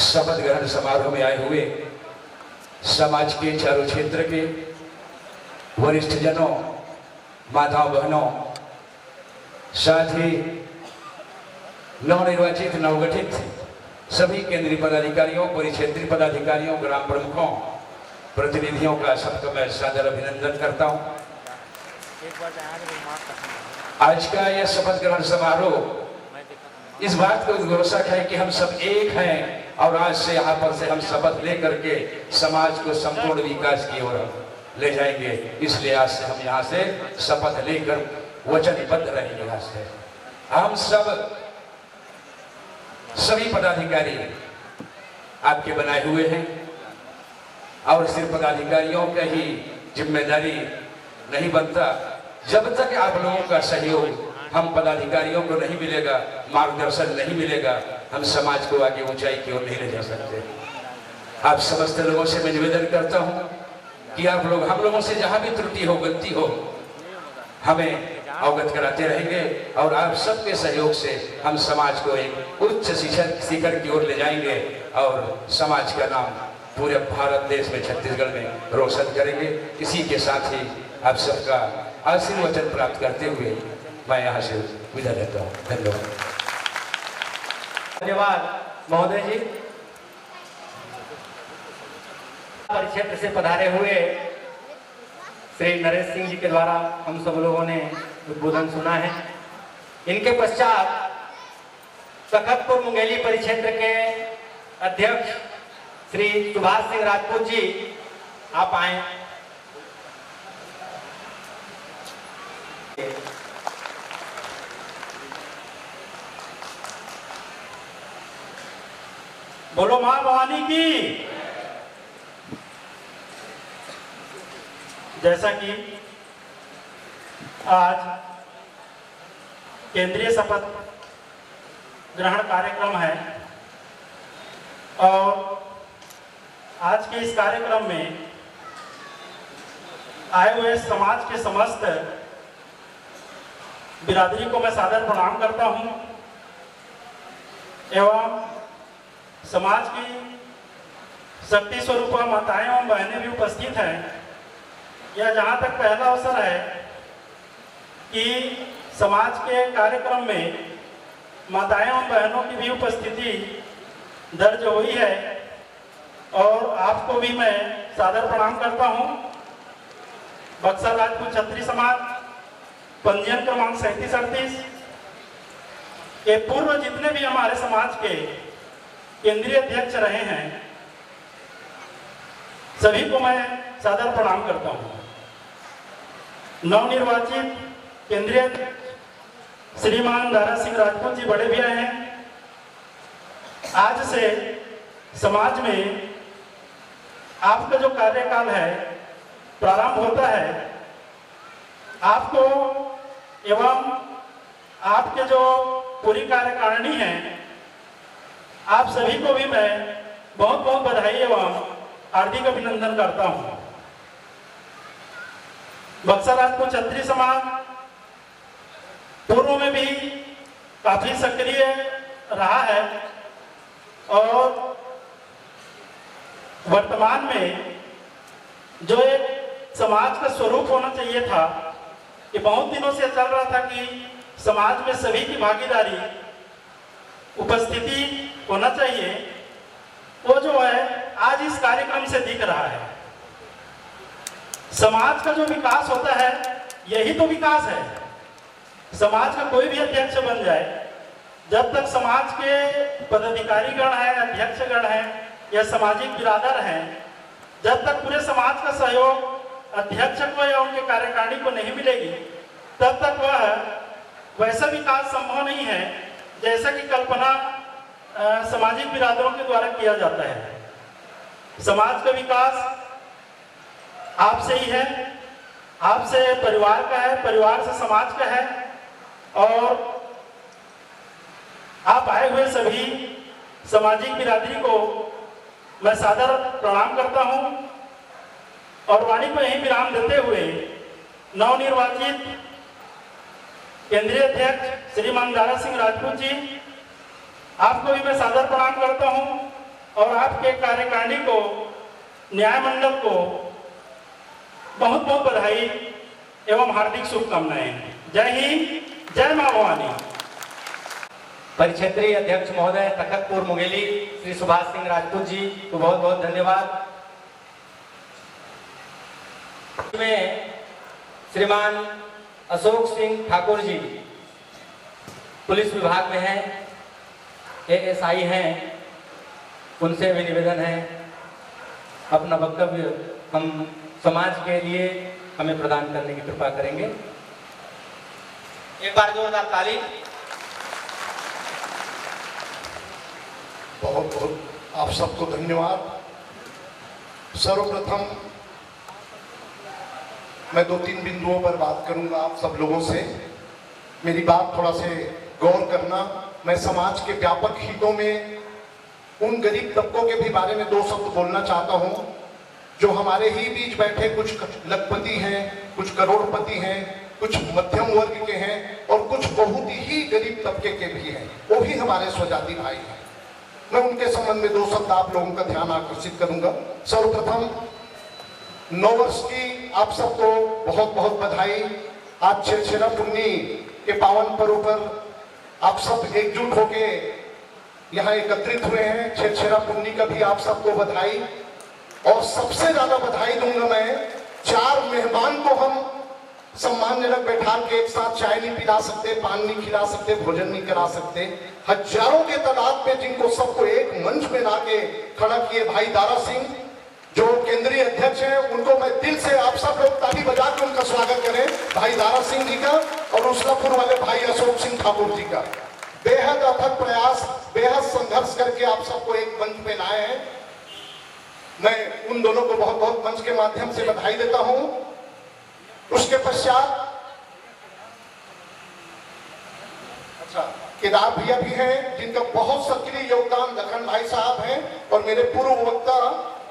शपथ ग्रहण समारोह में आए हुए समाज के चारों क्षेत्र के वरिष्ठ जनों, माताओं बहनों, साथ ही नवनिर्वाचित नवगठित सभी केंद्रीय पदाधिकारियों, परिक्षेत्रीय पदाधिकारियों, ग्राम प्रमुखों, प्रतिनिधियों का सबका मैं सादर अभिनंदन करता हूं। आज का यह शपथ ग्रहण समारोह इस बात को उद्घोषक है कि हम सब एक हैं और आज से यहाँ पर से हम शपथ लेकर के समाज को संपूर्ण विकास की ओर ले जाएंगे। इसलिए आज से हम यहाँ से शपथ लेकर वचनबद्ध रहेंगे। यहाँ से हम सभी पदाधिकारी आपके बनाए हुए हैं और सिर्फ पदाधिकारियों का ही जिम्मेदारी नहीं बनता। जब तक आप लोगों का सहयोग हम पदाधिकारियों को नहीं मिलेगा, मार्गदर्शन नहीं मिलेगा, हम समाज को आगे ऊंचाई की ओर नहीं ले जा सकते। आप समस्त लोगों से मैं निवेदन करता हूं कि आप लोग हम लोगों से जहां भी त्रुटि हो, गलती हो, हमें अवगत कराते रहेंगे और आप सबके सहयोग से हम समाज को एक उच्च शिखर की ओर ले जाएंगे और समाज का नाम पूरे भारत देश में, छत्तीसगढ़ में रोशन करेंगे। इसी के साथ ही आप सबका आशीर्वचन प्राप्त करते हुए मैं यहाँ से विदा लेता हूँ। धन्यवाद। धन्यवाद महोदय जी। परिक्षेत्र से पधारे हुए श्री नरेश सिंह जी के द्वारा हम सब लोगों ने उद्बोधन सुना है। इनके पश्चात तखतपुर मुंगेली परिक्षेत्र के अध्यक्ष श्री सुभाष सिंह राजपूत जी, आप आए। बोलो मां भवानी की। जैसा कि आज केंद्रीय शपथ ग्रहण कार्यक्रम है और आज के इस कार्यक्रम में आए हुए समाज के समस्त बिरादरी को मैं सादर प्रणाम करता हूं एवं समाज की शक्ति स्वरूप माताएं एवं बहनें भी उपस्थित हैं। यह जहां तक पहला अवसर है कि समाज के कार्यक्रम में माताएं एवं बहनों की भी उपस्थिति दर्ज हुई है और आपको भी मैं सादर प्रणाम करता हूं। बक्सर राजपूत क्षत्रिय समाज पंजीयन क्रमांक 3738 के पूर्व जितने भी हमारे समाज के केंद्रीय अध्यक्ष रहे हैं सभी को मैं सादर प्रणाम करता हूं। नवनिर्वाचित केंद्रीय श्रीमान दारा सिंह राजपूत जी बड़े भैया हैं। आज से समाज में आपका जो कार्यकाल है प्रारंभ होता है। आपको एवं आपके जो पूरी कार्यकारिणी है आप सभी को भी मैं बहुत बहुत बधाई एवं हार्दिक अभिनंदन करता हूं। बक्सर राजपूत क्षत्रिय समाज पूर्व में भी काफी सक्रिय रहा है और वर्तमान में जो एक समाज का स्वरूप होना चाहिए था, ये बहुत दिनों से चल रहा था कि समाज में सभी की भागीदारी उपस्थिति होना चाहिए, वो जो है आज इस कार्यक्रम से दिख रहा है। समाज का जो विकास होता है यही तो विकास है। समाज का कोई भी अध्यक्ष बन जाए, जब तक समाज के पदाधिकारी गण हैं, अध्यक्ष गण हैं या सामाजिक बिरादर हैं, जब तक पूरे समाज का सहयोग अध्यक्ष को या उनके कार्यकारिणी को नहीं मिलेगी, तब तक वह वैसा विकास संभव नहीं है जैसा कि कल्पना सामाजिक बिरादरों के द्वारा किया जाता है। समाज का विकास आपसे ही है, आपसे परिवार का है, परिवार से समाज का है। और आप आए हुए सभी सामाजिक बिरादरी को मैं सादर प्रणाम करता हूं और वाणी को यही विराम देते हुए नवनिर्वाचित केंद्रीय अध्यक्ष श्रीमान दारा सिंह राजपूत जी, आपको भी मैं सादर प्रणाम करता हूं और आपके कार्यकारिणी को, न्याय मंडल को बहुत बहुत बधाई एवं हार्दिक शुभकामनाएं। जय हिंद, जय मां भवानी। परिक्षेत्रीय अध्यक्ष महोदय तखतपुर मुंगेली श्री सुभाष सिंह राजपूत जी को बहुत बहुत धन्यवाद। में श्रीमान अशोक सिंह ठाकुर जी पुलिस विभाग में हैं, ASI हैं, उनसे भी निवेदन है अपना वक्तव्य हम समाज के लिए हमें प्रदान करने की कृपा करेंगे। एक बार जोरदार ताली। बहुत बहुत आप सबको धन्यवाद। सर्वप्रथम मैं 2-3 बिंदुओं पर बात करूंगा आप सब लोगों से। मेरी बात थोड़ा से गौर करना। मैं समाज के व्यापक हितों में उन गरीब तबकों के भी बारे में 2 शब्द बोलना चाहता हूं जो हमारे ही बीच बैठे कुछ लखपति हैं, कुछ करोड़पति हैं, कुछ मध्यम वर्ग के हैं और कुछ बहुत ही गरीब तबके के भी हैं, वो भी हमारे स्वजाति भाई हैं। मैं उनके संबंध में 2 शब्द आप लोगों का ध्यान आकर्षित करूंगा। सर्वप्रथम नव वर्ष की आप सबको बहुत बहुत बधाई। आज छेरछेरा पुन्नी के पावन पर्व पर आप सब एकजुट होके यहाँ एकत्रित हुए हैं। छेरछेरा पुन्नी का भी आप सबको बधाई। और सबसे ज्यादा बधाई दूंगा मैं 4 मेहमान को हम सम्मानजनक बैठा के एक साथ चाय नहीं पिला सकते, पान नहीं खिला सकते, भोजन नहीं करा सकते। हजारों के तादाद में जिनको सबको एक मंच में लाके खड़ा किए भाई दारा सिंह जो केंद्रीय अध्यक्ष हैं, उनको मैं दिल से आप सब लोग ताली बजा के उनका स्वागत करें, भाई दारा सिंह जी का और उसलापुर वाले भाई अशोक सिंह ठाकुर जी का। बेहद अथक प्रयास, बेहद संघर्ष करके आप सबको एक मंच पे लाए हैं। मैं उन दोनों को बहुत बहुत मंच के माध्यम से बधाई देता हूं। उसके पश्चात अच्छा केदार भैया भी हैं जिनका बहुत सक्रिय योगदान लखन भाई साहब हैं और मेरे पूर्व वक्ता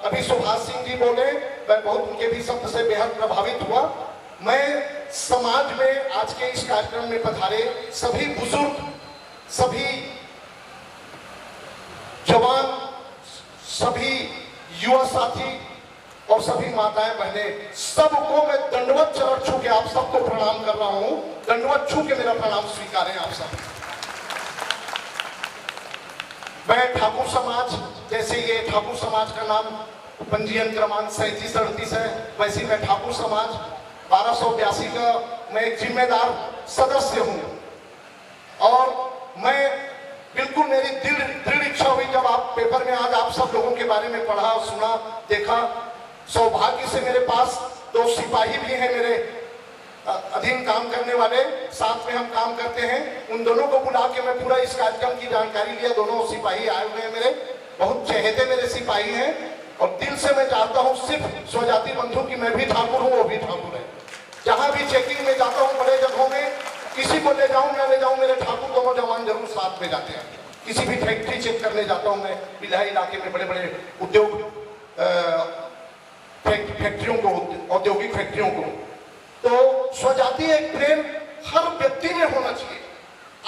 अभी सुभाष सिंह जी बोले, मैं बहुत उनके भी शब्द से बेहद प्रभावित हुआ। मैं समाज में आज के इस कार्यक्रम में पधारे सभी बुजुर्ग, सभी जवान, सभी युवा साथी और सभी माताएं बहनें, सबको मैं दंडवत चरण छू के आप सबको प्रणाम कर रहा हूं। दंडवत छू के मेरा प्रणाम स्वीकारें आप सब। मैं ठाकुर समाज, जैसे ये ठाकुर समाज का नाम पंजीयन क्रमांक 3738 है, वैसे मैं ठाकुर समाज 1282 का मैं एक जिम्मेदार सदस्य हूं। और मैं बिल्कुल मेरी दृढ़ इच्छा हुई जब आप पेपर में आज आप सब लोगों के बारे में पढ़ा, सुना, देखा। सौभाग्य से मेरे पास 2 सिपाही भी हैं मेरे अधीन काम करने वाले, साथ में हम काम करते हैं। उन दोनों को बुला के मैं पूरा इस कार्यक्रम की जानकारी लिया। दोनों सिपाही आए हुए हैं मेरे, बहुत चहेते मेरे सिपाही हैं और दिल से मैं चाहता हूँ सिर्फ स्वजाति बंधु की मैं भी ठाकुर हूँ, वो भी ठाकुर है। जहाँ भी चेकिंग में जाता हूँ, बड़े जगहों में किसी को ले जाऊँ मैं ले जाऊँ, मेरे ठाकुर दोनों जवान जरूर साथ में जाते हैं। किसी भी फैक्ट्री चेक करने जाता हूँ मैं, बिल्हा इलाके में बड़े बड़े उद्योग फैक्ट्रियों को, औद्योगिक फैक्ट्रियों को, तो स्वजाति एक प्रेम हर व्यक्ति में होना चाहिए।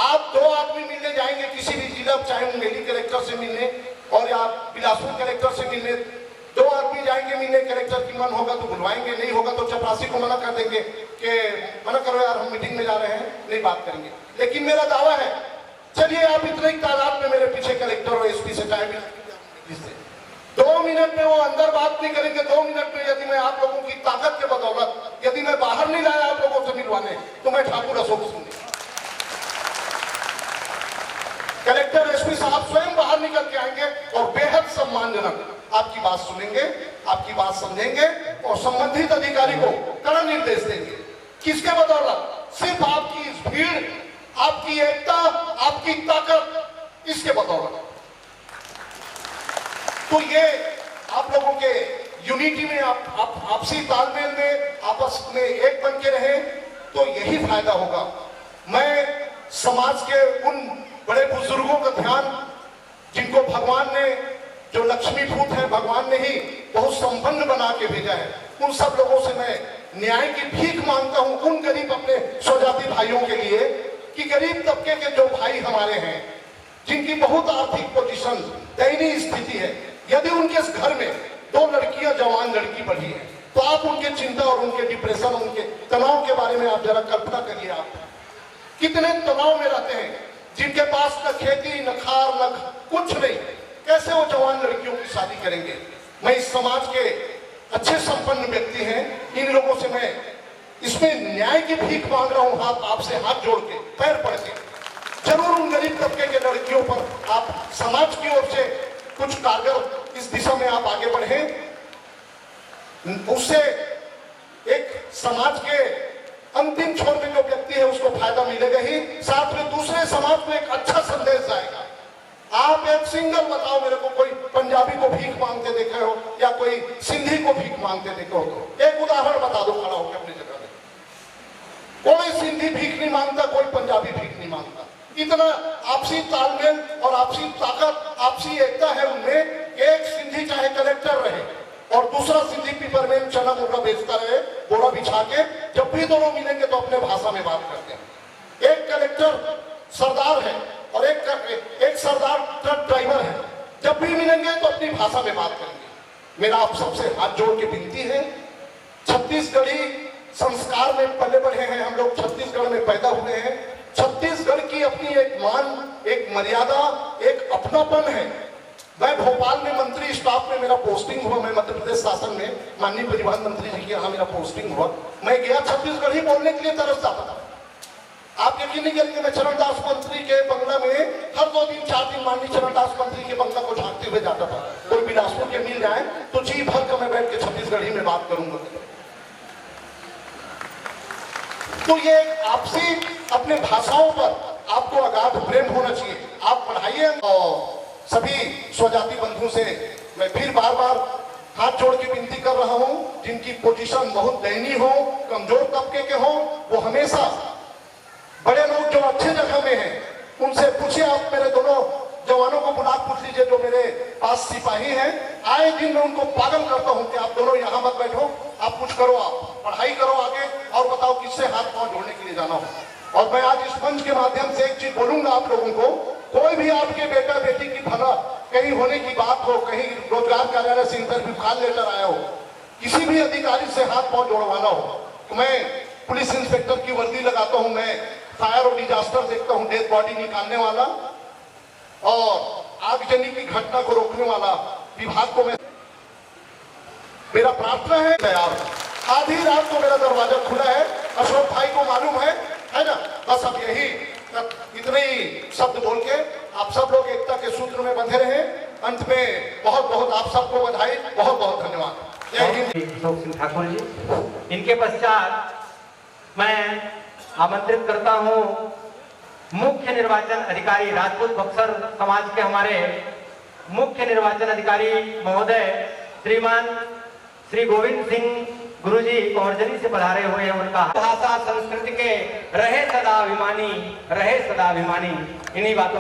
आप 2 आदमी मिलने जाएंगे किसी भी जिला, चाहे मुंगेली कलेक्टर से मिलने और या बिलासपुर कलेक्टर से मिलने, जाएंगे मिलने कलेक्टर की, मन होगा तो बुलवाएंगे, नहीं होगा तो चपरासी को मना कर देंगे कि मना करो यार हम मीटिंग में जा रहे हैं, नहीं बात करेंगे। लेकिन मेरा दावा है, चलिए आप इतने ही तादाद में मेरे पीछे कलेक्टर और एसपी से टाइम 2 मिनट में वो अंदर बात नहीं करेंगे। 2 मिनट में यदि मैं आप लोगों की ताकत के बदौलत यदि मैं बाहर नहीं लाया आप लोगों से मिलवाने, तो मैं ठाकुर अशोक सिंह कलेक्टर एसपी साहब स्वयं बाहर निकल के आएंगे और बेहद सम्मानजनक आपकी बात सुनेंगे, आपकी बात समझेंगे और संबंधित अधिकारी को कड़ा निर्देश देंगे। किसके बदौलत? सिर्फ आपकी इस भीड़, आपकी एकता, आपकी ताकत, इसके बदौलत। तो ये आप लोगों के यूनिटी में, आपसी तालमेल में, आपस में एक बन के रहे, तो यही फायदा होगा। मैं समाज के उन बड़े बुजुर्गों का ध्यान, जिनको भगवान ने, जो लक्ष्मीपूत है, भगवान ने ही बहुत संपन्न बना के भेजा है, उन सब लोगों से मैं न्याय की भीख मांगता हूं, उन गरीब अपने स्वजाति भाइयों के लिए, कि गरीब तबके के जो भाई हमारे हैं, जिनकी बहुत आर्थिक पोजीशन, दयनीय स्थिति है, यदि उनके घर में 2 लड़कियां, जवान लड़की बढ़ी है, तो आप उनके चिंता और उनके डिप्रेशन, उनके तनाव के बारे में आप जरा कल्पना करिए। आप कितने तनाव में रहते हैं, जिनके पास न खेती, न खार, न कुछ नहीं, कैसे वो जवान लड़कियों की शादी करेंगे? मैं इस समाज के अच्छे संपन्न व्यक्ति हैं, इन लोगों से मैं इसमें न्याय की भीख मांग रहा हूं, आपसे हाथ जोड़ के, पैर पड़ के। जरूर उन गरीब तबके के लड़कियों पर आप समाज की ओर से कुछ कारगर इस दिशा में आप आगे बढ़े, उससे एक समाज के अंतिम छोर में जो व्यक्ति है उसको फायदा मिलेगा ही, साथ में दूसरे समाज को एक अच्छा संदेश जाएगा। आप एक सिंगल बताओ मेरे को, कोई पंजाबी को भीख मांगते देखे हो या कोई सिंधी को भीख मांगते देखे हो? तो एक उदाहरण बता दो खड़ा होकर अपनी जगह में। कोई सिंधी भीख नहीं मांगता, कोई पंजाबी भीख नहीं मांगता। इतना आपसी तालमेल और आपसी ताकत, आपसी एकता है उनमें। एक सिंधी चाहे कलेक्टर रहे और दूसरा सिंधी पीपर में चना मुर्गा बेचता रहे, बोरा बिछा के, जब भी दोनों मिलेंगे तो अपने भाषा में बात करते हैं। एक कलेक्टर सरदार है और एक सरदार ट्रक ड्राइवर है, जब भी मिलेंगे तो अपनी भाषा में बात करेंगे। मेरा आप सबसे हाथ जोड़ के विनती है, छत्तीसगढ़ी संस्कार में पले बढ़े हैं हम लोग, छत्तीसगढ़ में पैदा हुए हैं। छत्तीसगढ़ की अपनी एक मान, एक मर्यादा, एक अपनापन है। मैं भोपाल में मंत्री स्टाफ में मेरा पोस्टिंग हुआ, मैं मध्य प्रदेश शासन में माननीय परिवहन मंत्री जी के यहाँ मेरा पोस्टिंग हुआ। मैं गया छत्तीसगढ़ी बोलने के लिए तरसता था। आप यकीन नहीं करेंगे, मैं चरणदास मंत्री के बंगला में हर 2 दिन 4 दिन माननीय चरणदास मंत्री के बंगला को झांकते हुए जाता था। कोई बिलासपुर के मिल जाए तो जी भर कर मैं बैठ के छत्तीसगढ़ी में बात करूंगा। तो ये आपसी अपने भाषाओं पर आपको अगाध प्रेम होना चाहिए। आप पढ़ाइए। और सभी स्वजाति बंधुओं से मैं फिर बार बार हाथ जोड़ के विनती कर रहा हूं, जिनकी पोजीशन बहुत दयनीय हो, कमजोर तबके के हो, वो हमेशा बड़े लोग जो अच्छे जगह में हैं उनसे पूछिए। आप मेरे दोनों जवानों को बुला पूछ लीजिए जो मेरे पास सिपाही हैं। आए दिन मैं उनको पागल करता हूं कि आप दोनों यहाँ मत बैठो, आप कुछ करो, आप पढ़ाई करो आगे और बताओ किससे हाथ पांव जोड़ने के लिए जाना हो। और मैं आज इस मंच के माध्यम से एक चीज बोलूंगा आप लोगों को, कोई भी आपके बेटा बेटी की भला कहीं होने की बात हो, कहीं रोजगार कार्यालय से इंटरव्यू कॉल लेटर आया हो, किसी भी अधिकारी से हाथ पांव जोड़वाना हो, तो मैं पुलिस इंस्पेक्टर की वर्दी लगाता हूं, मैं फायर और डिजास्टर देखता हूं, डेड बॉडी निकालने वाला और आगजनी की घटना को रोकने वाला विभाग को मैं, मेरा प्रार्थना है यार, आधी रात को मेरा दरवाजा खुला है, अशोक भाई को मालूम है ना। बस अब यही इतने ही शब्द बोल के आप सब लोग एकता के सूत्र में बंधे रहे। अंत में बहुत बहुत आप सबको बधाई, बहुत बहुत धन्यवाद। जय हिंद। अशोक सिंह ठाकुर जी, इनके पश्चात मैं आमंत्रित करता हूं मुख्य निर्वाचन अधिकारी राजपूत बक्सर समाज के हमारे मुख्य निर्वाचन अधिकारी महोदय श्रीमान श्री गोविंद सिंह गुरुजी कौरजनी से पधारे हुए हैं। उनका भाषा संस्कृति के रहे सदा अभिमानी, रहे सदा अभिमानी। इन्हीं बातों